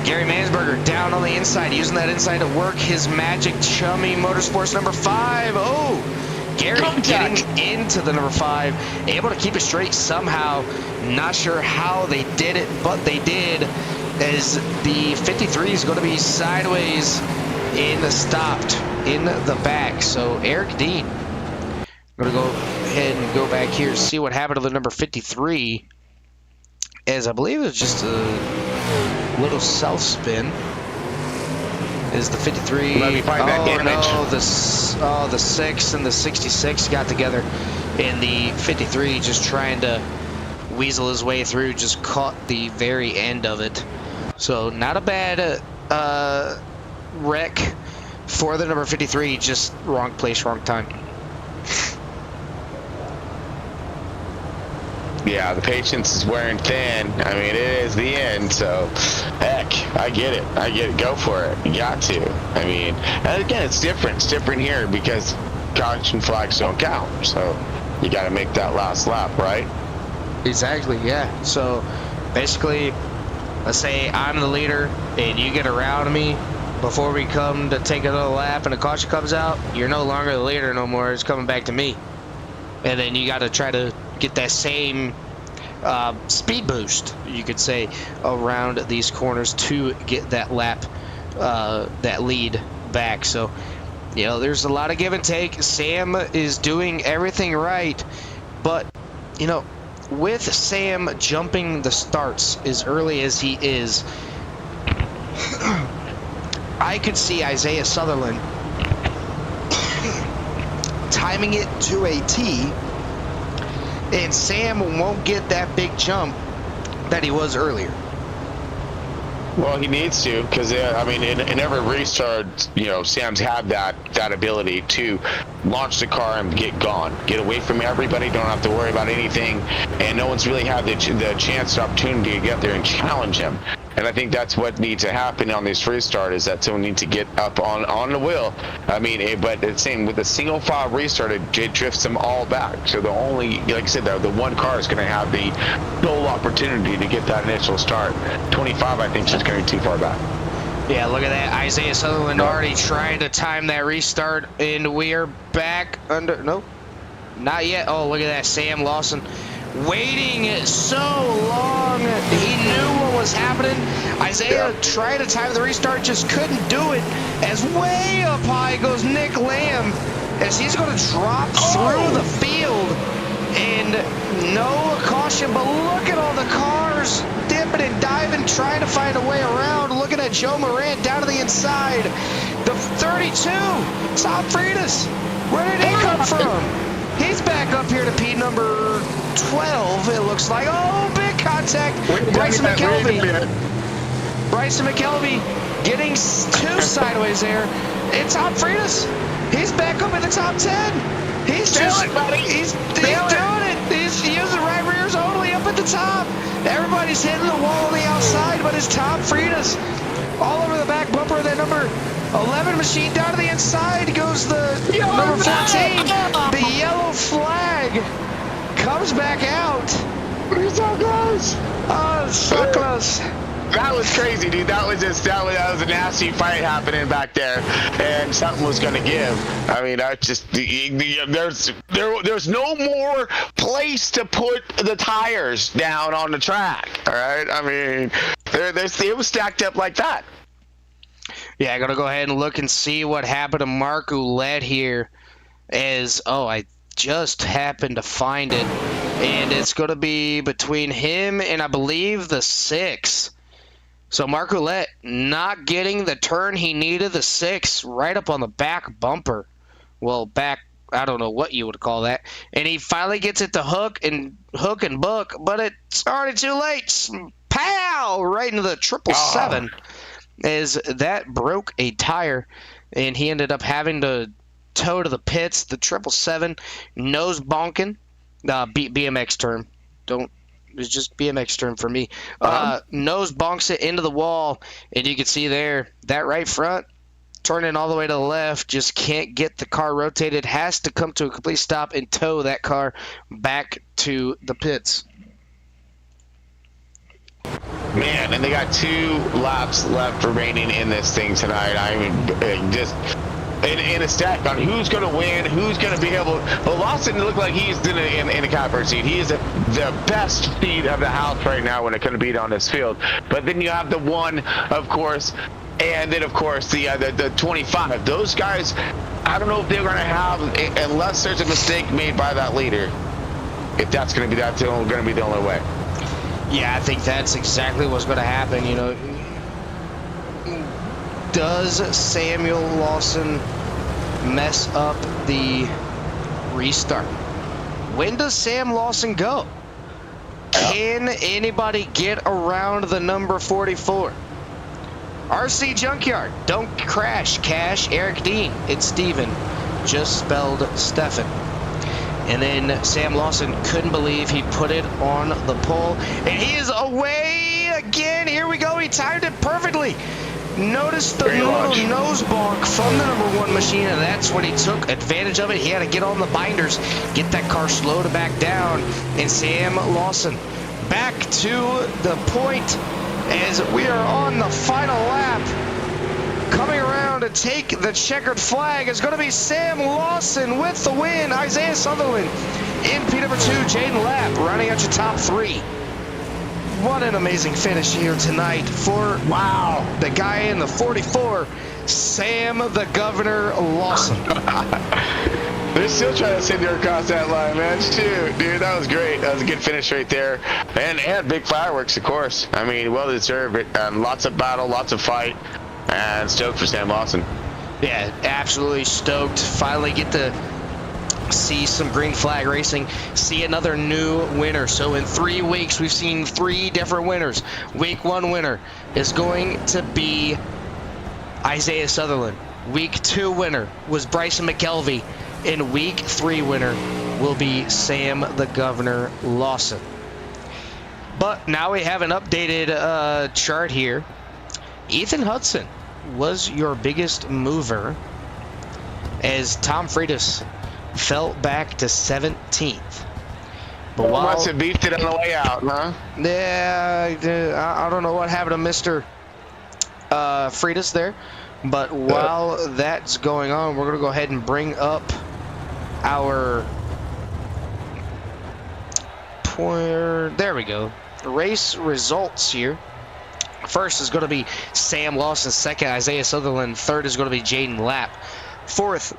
Gary Mansberger down on the inside, using that inside to work his magic. Chummy Motorsports number 5. Oh, Gary getting into the number 5, able to keep it straight somehow. Not sure how they did it, but they did. As the 53 is going to be sideways stopped in the back. So Eric Dean, I'm going to go ahead and go back here, see what happened to the number 53. As I believe it was just a little self spin. Is the 53? No, the 6 and the 66 got together, and the 53 just trying to weasel his way through, just caught the very end of it. So not a bad wreck for the number 53, just wrong place, wrong time. Yeah, the patience is wearing thin. I mean, it is the end, so heck, I get it. Go for it. You got to. I mean, and again, it's different. It's different here because caution flags don't count. So you got to make that last lap, right? Exactly, yeah. So basically, let's say I'm the leader and you get around me before we come to take another lap and a caution comes out, you're no longer the leader no more. It's coming back to me. And then you got to try to get that same speed boost, you could say, around these corners to get that lap, that lead back. So, you know, there's a lot of give and take. Sam is doing everything right, but, you know, with Sam jumping the starts as early as he is, I could see Isiah Southerland timing it to a T, and Sam won't get that big jump that he was earlier. Well, he needs to, because I mean, in every restart, you know, Sam's had that ability to launch the car and get gone, get away from everybody, don't have to worry about anything, and no one's really had the chance or opportunity to get there and challenge him. And I think that's what needs to happen on this restart, is that someone needs to get up on the wheel. I mean, but it's same with the single file restart, it drifts them all back. So the only, like I said, the one car is going to have the sole opportunity to get that initial start. 25, I think, is just going to be too far back. Yeah, look at that. Isiah Southerland already trying to time that restart, and we are back under. Nope, not yet. Oh, look at that. Sam Lawson waiting so long. He knew what was happening. Isiah tried to time the restart, just couldn't do it. As way up high goes Nick Lamb, as he's going to drop through the field. And no caution, but look at all the cars dipping and diving, trying to find a way around. Looking at Joe Moran down to the inside. The 32, Tom Freitas. Where did he come from? He's back up here to P number 12, it looks like. Oh, big contact. Bryson McKelvey getting two sideways there. And Tom Freitas, he's back up in the top 10. He's doing it. He's using right rears only up at the top. Everybody's hitting the wall on the outside, but it's Tom Freitas all over the back bumper of that number 11 machine. Down to the inside goes the number 14. The yellow flag comes back out. We're so close. Oh, so close. That was crazy, dude. That was a nasty fight happening back there, and something was going to give. I mean, there's no more place to put the tires down on the track. All right, I mean, it was stacked up like that. Yeah, I gotta go ahead and look and see what happened to Mark Ouellette here. I just happened to find it, and it's gonna be between him and I believe the 6. So Mark Ouellette not getting the turn he needed, the 6, right up on the back bumper. Well, back, I don't know what you would call that. And he finally gets it to hook and book, but it's already too late. Pow! Right into the 777. as that broke a tire, and he ended up having to tow to the pits. The 777 nose bonking, BMX term. Don't. It's just BMX term for me. Nose bonks it into the wall, and you can see there that right front turning all the way to the left, just can't get the car rotated, has to come to a complete stop and tow that car back to the pits. Man, and they got 2 laps left remaining in this thing tonight. I mean, just in a stack on who's going to win, who's going to be able. Well, Lawson looked like he's in a catbird seat. He is the best seat of the house right now when it comes to beat on this field. But then you have the 1, of course, and then of course the 25. Those guys, I don't know if they're going to have, unless there's a mistake made by that leader. If that's going to be the only way. Yeah, I think that's exactly what's going to happen. You know, does Samuel Lawson mess up the restart? When does Sam Lawson go? Can anybody get around the number 44? RC Junkyard, don't crash, Cash, Eric Dean, it's Steven, just spelled Stefan. And then Sam Lawson couldn't believe he put it on the pole. And he is away again. Here we go. He timed it perfectly. Notice the little nose bonk from the number 1 machine, and that's when he took advantage of it. He had to get on the binders, get that car slowed back down. And Sam Lawson back to the point as we are on the final lap. Coming around to take the checkered flag is going to be Sam Lawson with the win. Isiah Southerland in P number 2, Jaden Lapp rounding out your top 3. What an amazing finish here tonight for the guy in the 44, Sam the Governor Lawson. They're still trying to send you across that line, man. Shoot, dude, that was great. That was a good finish right there. And big fireworks, of course. I mean, well deserved it. Lots of battle, lots of fight. And stoked for Sam Lawson. Yeah, absolutely stoked. Finally get to see some green flag racing, see another new winner. So in 3 weeks, we've seen 3 different winners. Week 1 winner is going to be Isiah Southerland. Week 2 winner was Bryson McKelvey. And week 3 winner will be Sam the Governor Lawson. But now we have an updated chart here. Ethan Hudson was your biggest mover as Tom Freitas fell back to 17th. But while must have beefed it on the way out, huh? Yeah, I don't know what happened to Mr. Freitas there. But while that's going on, we're going to go ahead and bring up our there we go. Race results here. First is going to be Sam Lawson. Second, Isiah Southerland. Third is going to be Jaden Lapp. Fourth,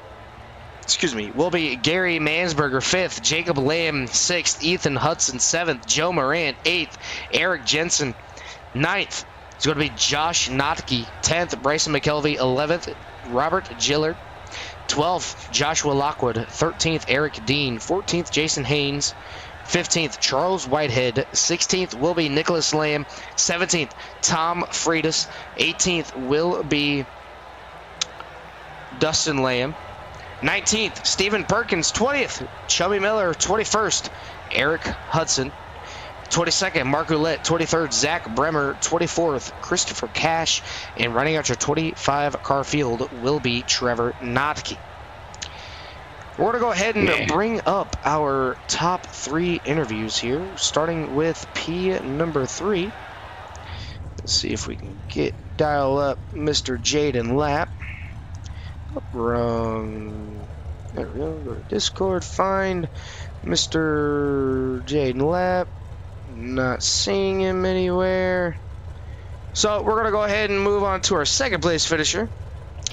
will be Gary Mansberger. Fifth, Jacob Lamb. Sixth, Ethan Hudson. Seventh, Joe Moran. Eighth, Eric Jensen. Ninth, it's going to be Josh Notke. 10th, Bryson McKelvey. 11th, Robert Gillard. 12th, Joshua Lockwood. 13th, Eric Dean. 14th, Jason Haynes. 15th, Charles Whitehead. 16th will be Nicholas Lamb. 17th, Tom Freitas. 18th will be Dustin Lamb. 19th, Stephen Perkins. 20th, Chubby Miller. 21st, Eric Hudson. 22nd, Mark Roulette. 23rd, Zach Bremer. 24th, Christopher Cash. And running out your 25 car field will be Trevor Notke. We're going to go ahead and bring up our top 3 interviews here, starting with P number 3. Let's see if we can dial up Mr. Jaden Lapp. Wrong. There we go. Go to Discord. Find Mr. Jaden Lapp. Not seeing him anywhere. So we're going to go ahead and move on to our second place finisher.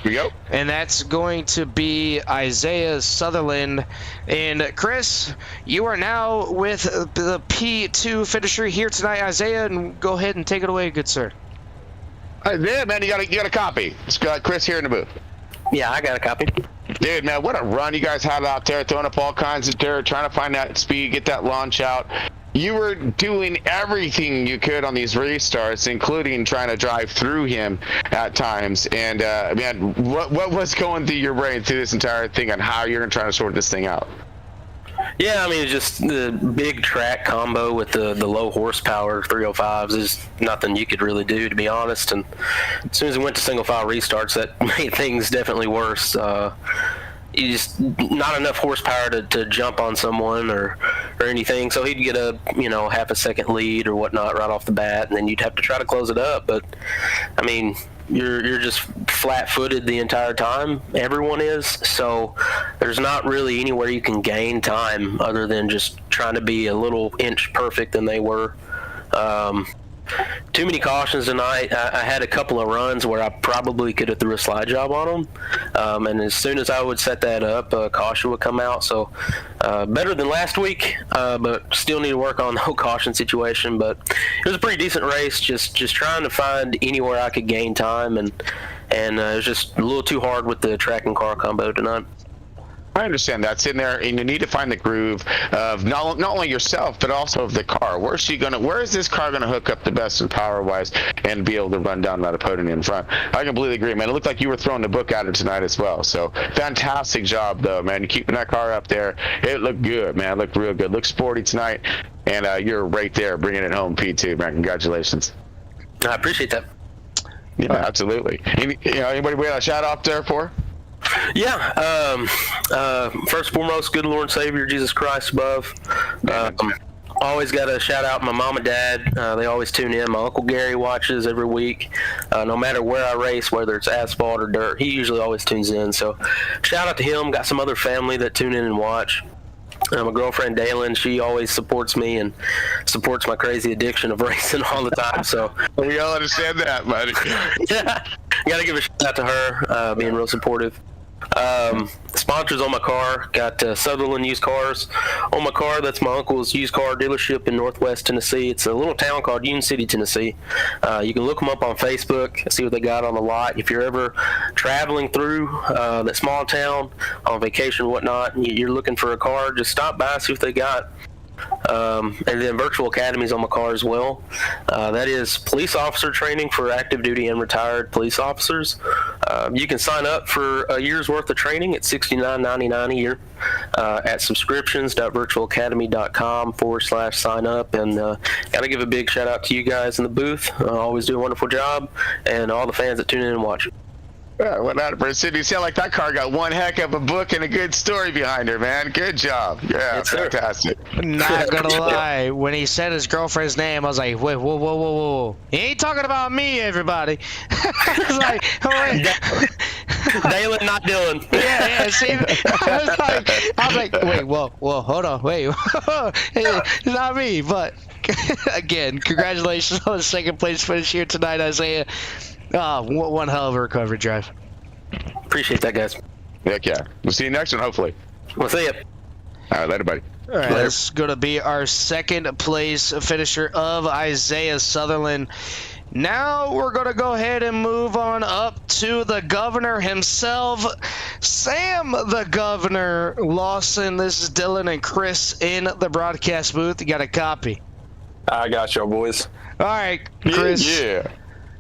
Here we go. And that's going to be Isiah Southerland. And Chris, you are now with the P2 finisher here tonight, Isiah, and go ahead and take it away, good sir. Yeah, man, you got a copy. It's got Chris here in the booth. Yeah, I got a copy. Dude, man, what a run you guys had out there, throwing up all kinds of dirt, trying to find that speed, get that launch out. you were doing everything you could on these restarts, including trying to drive through him at times. And man, what was going through your brain through this entire thing on how you're going to try to sort this thing out? Yeah, I mean, it's just the big track combo with the low horsepower 305s is nothing you could really do, to be honest. And as soon as we went to single file restarts, that made things definitely worse. You just not enough horsepower to jump on someone or anything. So he'd get a half a second lead or whatnot right off the bat, and then you'd have to try to close it up. But I mean, you're just flat-footed the entire time. Everyone is. So there's not really anywhere you can gain time other than just trying to be a little inch perfect than they were. Too many cautions tonight. I had a couple of runs where I probably could have threw a slide job on them, and as soon as I would set that up, a caution would come out. So better than last week, but still need to work on the whole caution situation. But it was a pretty decent race. Just trying to find anywhere I could gain time, and it was just a little too hard with the track and car combo tonight. I understand that's in there, and you need to find the groove of not only yourself but also of the car. Where is this car gonna hook up the best in power wise and be able to run down that opponent in front? I completely agree, man. It looked like you were throwing the book at it tonight as well. So fantastic job, though, man. You're keeping that car up there. It looked good, man. It looked real good. Looked sporty tonight, and you're right there bringing it home, P2, man. Congratulations. I appreciate that. Yeah, absolutely. Anybody we got a shout out there for? Yeah, first and foremost, good Lord and Savior, Jesus Christ above. Always got to shout out my mom and dad. They always tune in. My Uncle Gary watches every week. No matter where I race, whether it's asphalt or dirt, he usually always tunes in. So shout out to him. Got some other family that tune in and watch. My girlfriend Dalen, she always supports me and supports my crazy addiction of racing all the time. So we all understand that, buddy. Yeah, got to give a shout out to her, being real supportive. Sponsors on my car, got Southerland Used Cars on my car. That's my uncle's used car dealership in Northwest Tennessee. It's a little town called Union City, Tennessee. You can look them up on Facebook, see what they got on the lot. If you're ever traveling through that small town on vacation or whatnot, and you're looking for a car, just stop by, see what they got. And then Virtual Academy's on my car as well. That is police officer training for active duty and retired police officers. You can sign up for a year's worth of training at $69.99 a year at subscriptions.virtualacademy.com/sign up. And got to give a big shout out to you guys in the booth. Always do a wonderful job, and all the fans that tune in and watch. Yeah, 100%. You sound like that car got one heck of a book and a good story behind her, man. Good job. Yeah, yes, fantastic. Not gonna lie, when he said his girlfriend's name, I was like, wait, whoa. He ain't talking about me, everybody. I was like, oh, wait. Dalen, not Dylan. Yeah, see, I was like, wait, whoa, hold on, wait. It's not me, but again, congratulations on the second place finish here tonight, Isiah. Oh, one hell of a recovery drive. Appreciate that, guys. Heck yeah. We'll see you next one, hopefully. We'll see you. All right, later, buddy. All right, that's going to be our second place finisher of Isiah Southerland. Now we're going to go ahead and move on up to the governor himself, Sam the Governor Lawson. This is Dylan and Chris in the broadcast booth. You got a copy? I got y'all, boys. All right, Chris. Yeah.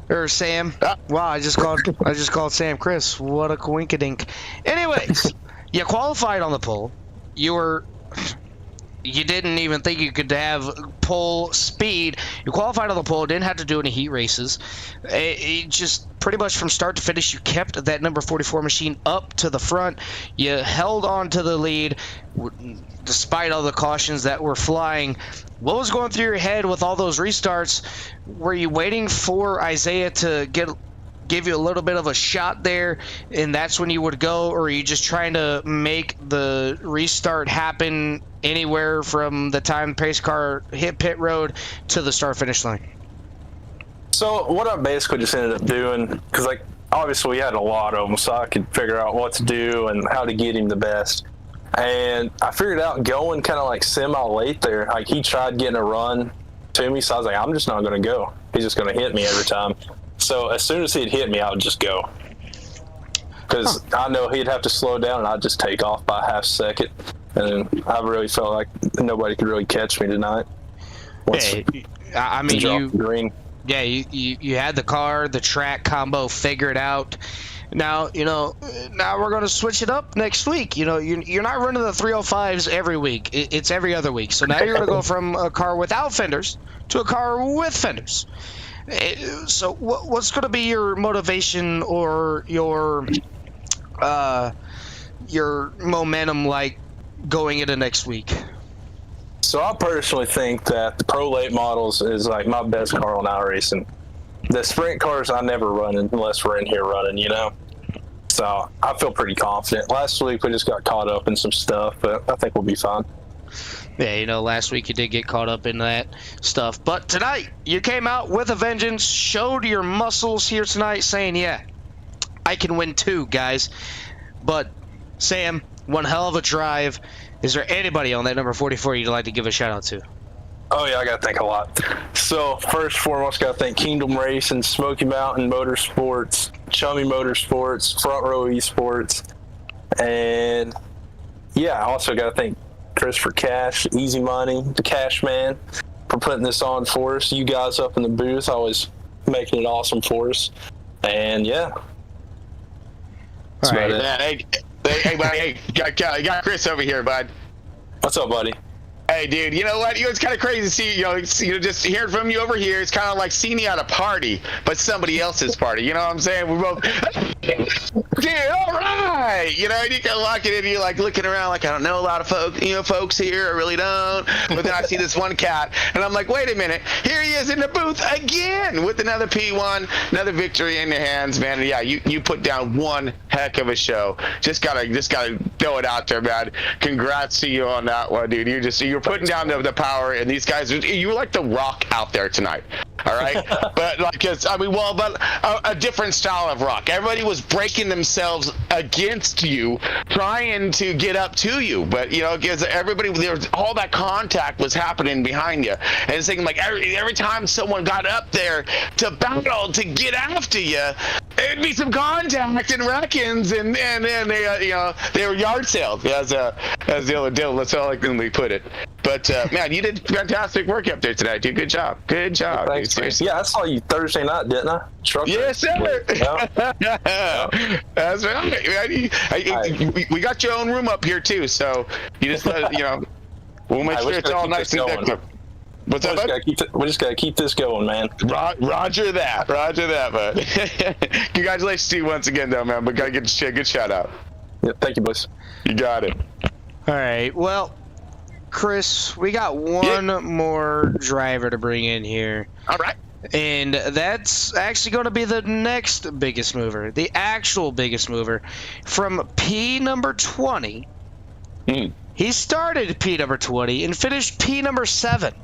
Or Sam. Wow, I just called Sam Chris. What a coinkydink. Anyways, you qualified on the pole. You didn't even think you could have pole speed. You qualified on the pole, didn't have to do any heat races. It just pretty much from start to finish, you kept that number 44 machine up to the front. You held on to the lead despite all the cautions that were flying. What was going through your head with all those restarts? Were you waiting for Isiah to give you a little bit of a shot there, and that's when you would go, or are you just trying to make the restart happen anywhere from the time the pace car hit pit road to the start-finish line? So what I basically just ended up doing, because obviously we had a lot of them, so I could figure out what to do and how to get him the best. And I figured out going kind of semi-late there. He tried getting a run to me, so I was like, I'm just not going to go. He's just going to hit me every time. So as soon as he'd hit me, I would just go. Because I know he'd have to slow down, and I'd just take off by half a second. And I really felt like nobody could really catch me tonight. Once Hey, I the mean, drop green. yeah, you had the car, the track combo figured out. Now, now we're going to switch it up next week. You're not running the 305s every week. It's every other week. So now you're going to go from a car without fenders to a car with fenders. So what's going to be your motivation or your momentum like going into next week? So I personally think that the Pro Late models is like my best car on iRacing. The sprint cars I never run unless we're in here running, So I feel pretty confident. Last week we just got caught up in some stuff, but I think we'll be fine. Yeah, last week you did get caught up in that stuff. But tonight, you came out with a vengeance, showed your muscles here tonight, saying, yeah, I can win too, guys. But, Sam, one hell of a drive. Is there anybody on that number 44 you'd like to give a shout-out to? Oh, yeah, I got to think a lot. So, first and foremost, got to thank Kingdom Racing, Smoky Mountain Motorsports, Chummy Motorsports, Front Row Esports, and, yeah, I also got to thank Christopher Cash, Easy Money, the Cash Man, for putting this on for us. You guys up in the booth, always making it awesome for us. And, yeah. All right. Man, hey, buddy, hey, got Chris over here, bud. What's up, buddy? Hey, dude, you know what? It's kind of crazy to see, just hearing from you over here. It's kind of like seeing you at a party, but somebody else's party. You know what I'm saying? We're both, dude, all right. And you can lock it in, you're like looking around like, I don't know a lot of folks here. I really don't. But then I see this one cat, and I'm like, wait a minute. Here he is in the booth again with another P1, another victory in your hands, man. And yeah, you put down one heck of a show. Just gotta throw it out there, man. Congrats to you on that one, dude. You're putting down the power, and these guys, you were like the Rock out there tonight. All right, but a different style of Rock. Everybody was breaking themselves against you, trying to get up to you, but because everybody, all that contact was happening behind you, and it's thinking like every time someone got up there to battle to get after you, it'd be some contact and wreckings, and they were yard sales as the other deal. That's how I can put it. But man, you did fantastic work up there tonight, dude. Good job. Thanks, Seriously. yeah, I saw you Thursday night, didn't I? Yes, sir. Yeah. That's right. We got your own room up here too, so you just we'll make sure it's all nice and decked up. What's up, bud? We just gotta keep this going, man. Roger that, bud. Congratulations to you once again, though, man. But gotta get a good shout out. Yeah, thank you, boys. You got it. All right, well, Chris, we got one more driver to bring in here. All right. And that's actually going to be the next biggest mover, the actual biggest mover. From P number 20, he started P number 20 and finished P number 7.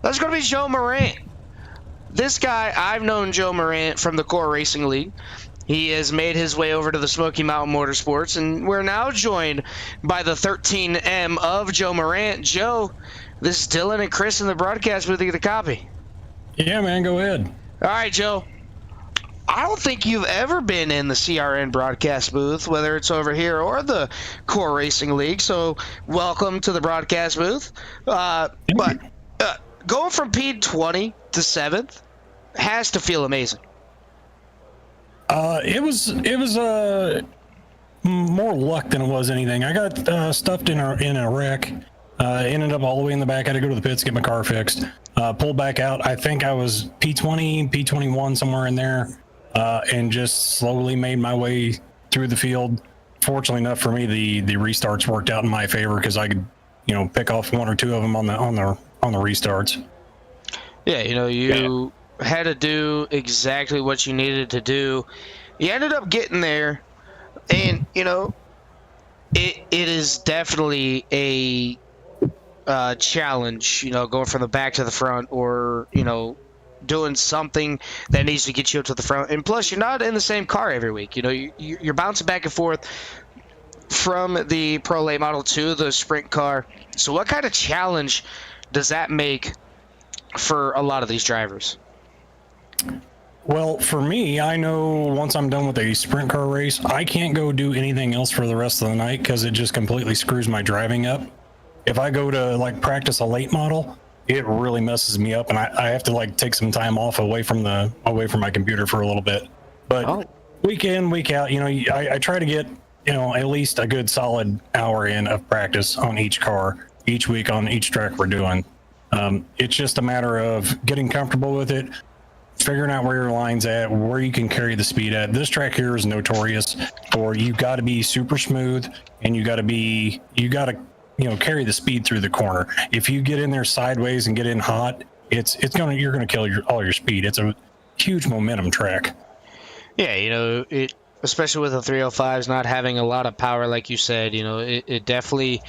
That's going to be Joe Morant. This guy, I've known Joe Morant from the Core Racing League. He has made his way over to the Smoky Mountain Motorsports, and we're now joined by the 13M of Joe Morant. Joe, this is Dylan and Chris in the broadcast booth. Get the copy. Yeah, man, go ahead. All right, Joe. I don't think you've ever been in the CRN broadcast booth, whether it's over here or the Core Racing League, so welcome to the broadcast booth. But going from P20 to 7th has to feel amazing. It was more luck than it was anything. I got stuffed in a wreck. Ended up all the way in the back. Had to go to the pits, get my car fixed. Pulled back out. I think I was P20, P21, somewhere in there, and just slowly made my way through the field. Fortunately enough for me, the restarts worked out in my favor because I could, pick off one or two of them on the restarts. Yeah, you had to do exactly what you needed to do. You ended up getting there, and it is definitely a challenge, going from the back to the front, or doing something that needs to get you up to the front. And plus, you're not in the same car every week. You're bouncing back and forth from the Pro Late Model to the sprint car. So what kind of challenge does that make for a lot of these drivers? Well, for me, I know once I'm done with a sprint car race, I can't go do anything else for the rest of the night because it just completely screws my driving up. If I go to practice a late model, it really messes me up, and I have to like take some time off away from my computer for a little bit. But week in, week out, I try to get at least a good solid hour in of practice on each car each week on each track we're doing. It's just a matter of getting comfortable with it, figuring out where your line's at, where you can carry the speed at. This track here is notorious for you got to be super smooth, and you got to carry the speed through the corner. If you get in there sideways and get in hot, you're gonna kill all your speed. It's a huge momentum track. Yeah, especially with the 305s not having a lot of power, like you said, it definitely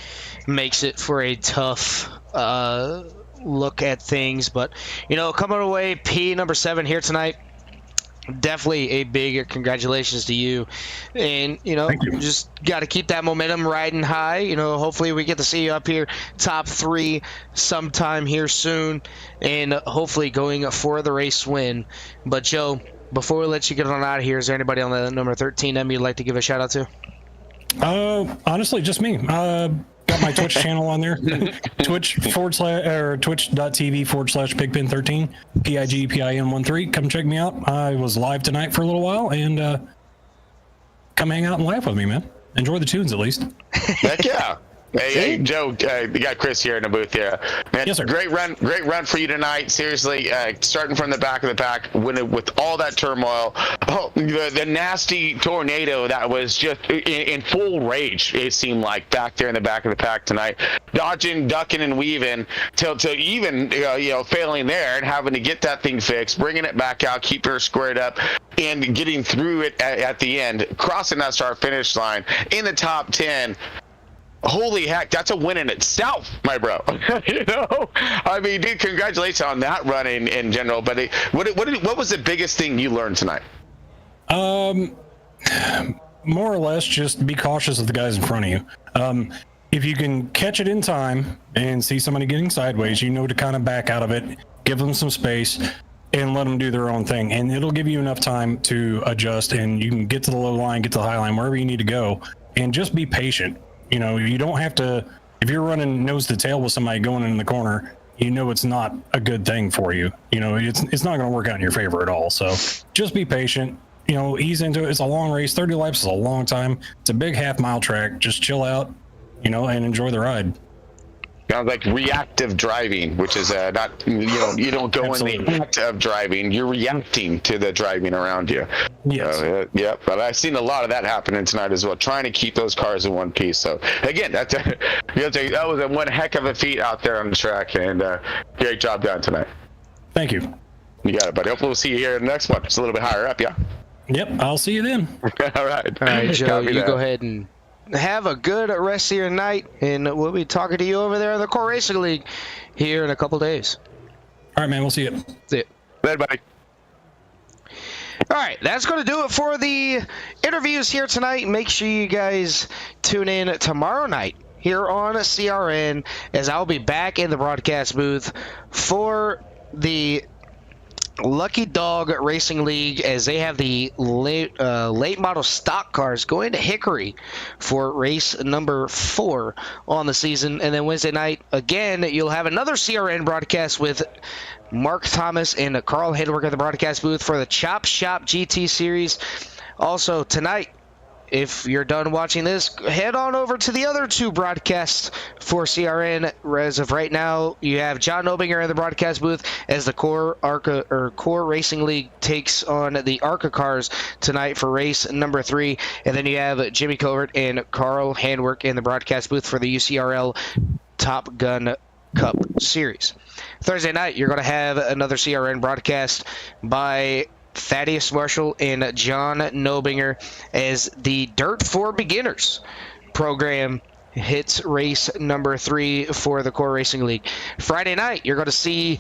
makes it for a tough look at things. But coming away P number 7 here tonight, definitely a big congratulations to you. And Thank you. Just got to keep that momentum riding high. Hopefully we get to see you up here top 3 sometime here soon, and hopefully going for the race win. But Joe, before we let you get on out of here, is there anybody on the number 13 you'd like to give a shout out to? Honestly, just me. Got my Twitch channel on there. Twitch.tv/Pigpen13, PIGPIN13. Come check me out. I was live tonight for a little while, and come hang out and laugh with me, man. Enjoy the tunes, at least. Heck yeah. Hey, Joe, you got Chris here in the booth here. Man, yes, sir. Great run for you tonight. Seriously, starting from the back of the pack, with all that turmoil, the nasty tornado that was just in full rage, it seemed like, back there in the back of the pack tonight. Dodging, ducking, and weaving till even failing there and having to get that thing fixed, bringing it back out, keep her squared up, and getting through it at the end, crossing that start-finish line in the top 10. Holy heck, that's a win in itself, my bro. I mean, dude, congratulations on that run in general. But what was the biggest thing you learned tonight? More or less, just be cautious of the guys in front of you. If you can catch it in time and see somebody getting sideways, to kind of back out of it, give them some space, and let them do their own thing. And it'll give you enough time to adjust, and you can get to the low line, get to the high line, wherever you need to go, and just be patient. You don't have to, if you're running nose to tail with somebody going in the corner, it's not a good thing for you. It's not going to work out in your favor at all. So just be patient, ease into it. It's a long race. 30 laps is a long time. It's a big half-mile track. Just chill out, and enjoy the ride. Sounds like reactive driving, which is not, you don't go Absolutely. In the act of driving. You're reacting to the driving around you. Yes. Yeah, but I've seen a lot of that happening tonight as well, trying to keep those cars in one piece. So, again, that was one heck of a feat out there on the track, and great job done tonight. Thank you. You got it, buddy. Hopefully we'll see you here in the next one. It's a little bit higher up, yeah? Yep, I'll see you then. All right. All right, Joe, you go ahead and have a good rest of your night, and we'll be talking to you over there in the Core Racing League here in a couple days. All right, man. We'll see you. See you. Later, buddy. All right, that's going to do it for the interviews here tonight. Make sure you guys tune in tomorrow night here on CRN, as I'll be back in the broadcast booth for the Lucky Dog Racing League, as they have the late model stock cars going to Hickory for race number 4 on the season. And then Wednesday night, again, you'll have another CRN broadcast with Mark Thomas and Carl Hedworth at the broadcast booth for the Chop Shop GT Series. Also, tonight, if you're done watching this, head on over to the other 2 broadcasts for CRN. As of right now, you have John Obinger in the broadcast booth as the Core Racing League takes on the ARCA cars tonight for race number 3. And then you have Jimmy Covert and Carl Handwerk in the broadcast booth for the UCRL Top Gun Cup Series. Thursday night, you're going to have another CRN broadcast by Thaddeus Marshall and John Nobinger as the Dirt for Beginners program hits race number 3 for the Core Racing League. Friday night, you're going to see,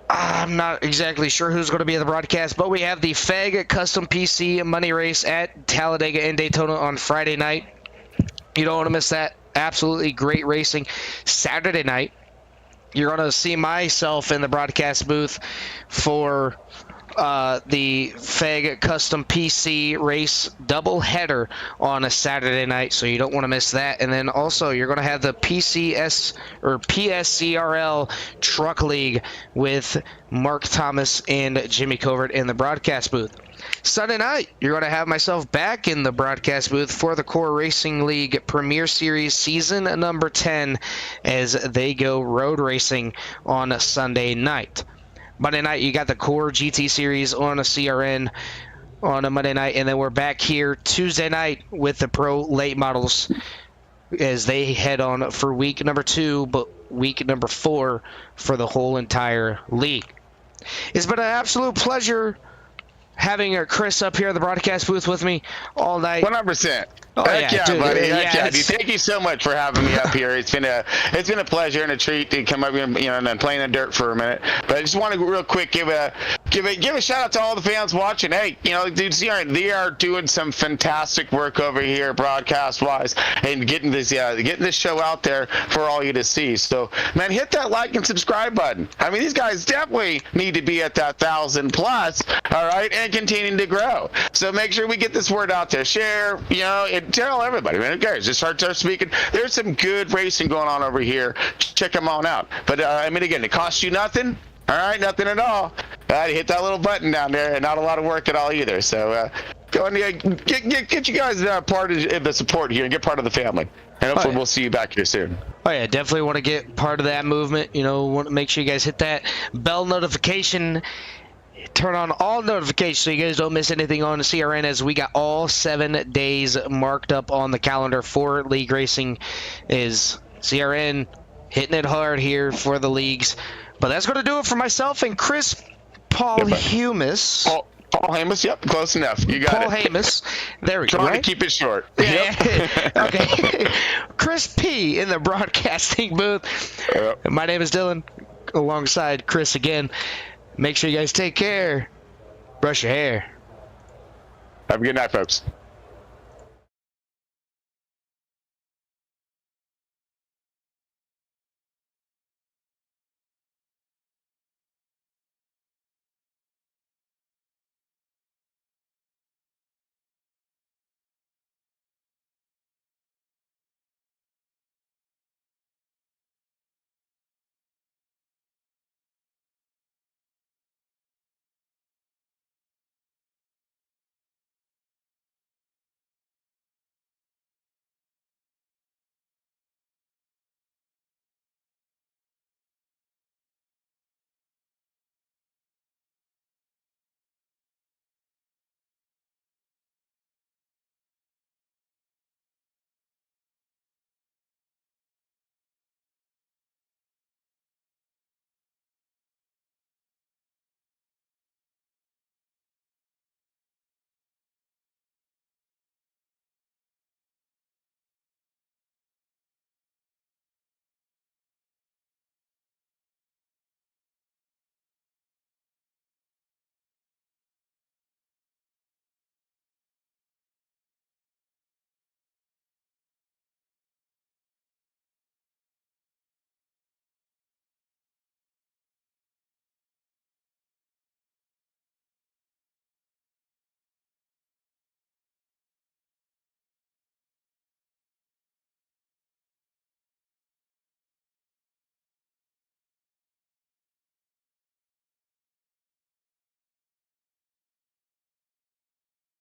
I'm not exactly sure who's going to be in the broadcast, but we have the FEG Custom PC Money Race at Talladega and Daytona on Friday night. You don't want to miss that. Absolutely great racing. Saturday night, you're going to see myself in the broadcast booth for the FEG Custom PC race double header on a Saturday night, so you don't want to miss that. And then also you're going to have the PCS or PSCRL Truck League with Mark Thomas and Jimmy Covert in the broadcast booth. Sunday night, you're going to have myself back in the broadcast booth for the Core Racing League Premier Series Season number 10 as they go road racing on a Sunday night. Monday night, you got the Core GT Series on a CRN on a Monday night, and then we're back here Tuesday night with the Pro Late Models as they head on for week number 2, but week number 4 for the whole entire league. It's been an absolute pleasure having Chris up here in the broadcast booth with me all night. 100%. Oh, Heck yeah, dude, buddy. yeah, Heck yeah, dude. it's- Thank you so much for having me up here. It's been a pleasure and a treat to come up here and play in the dirt for a minute. But I just want to real quick give a shout out to all the fans watching. Hey, dude, they are doing some fantastic work over here broadcast wise and getting this show out there for all you to see. So man, hit that like and subscribe button. I mean, these guys definitely need to be at that 1,000 plus, all right, and continuing to grow. So make sure we get this word out there. Share, and tell everybody, man. Guys, just start speaking. There's some good racing going on over here. Check them on out. But again, it costs you nothing. All right, nothing at all. Hit that little button down there, and not a lot of work at all either. So go and get you guys part of the support here and get part of the family. And hopefully we'll see you back here soon. Oh yeah, definitely want to get part of that movement. Want to make sure you guys hit that bell notification. Turn on all notifications so you guys don't miss anything on the CRN, as we got all 7 days marked up on the calendar for league racing. Is CRN hitting it hard here for the leagues. But that's going to do it for myself and Chris Paul Humus. Paul Hamus, yep, close enough. You got Paul it. Hamus. There we go. Trying Right? to keep it short. Yeah. Okay. Chris P in the broadcasting booth. Yep. My name is Dylan, alongside Chris again. Make sure you guys take care. Brush your hair. Have a good night, folks.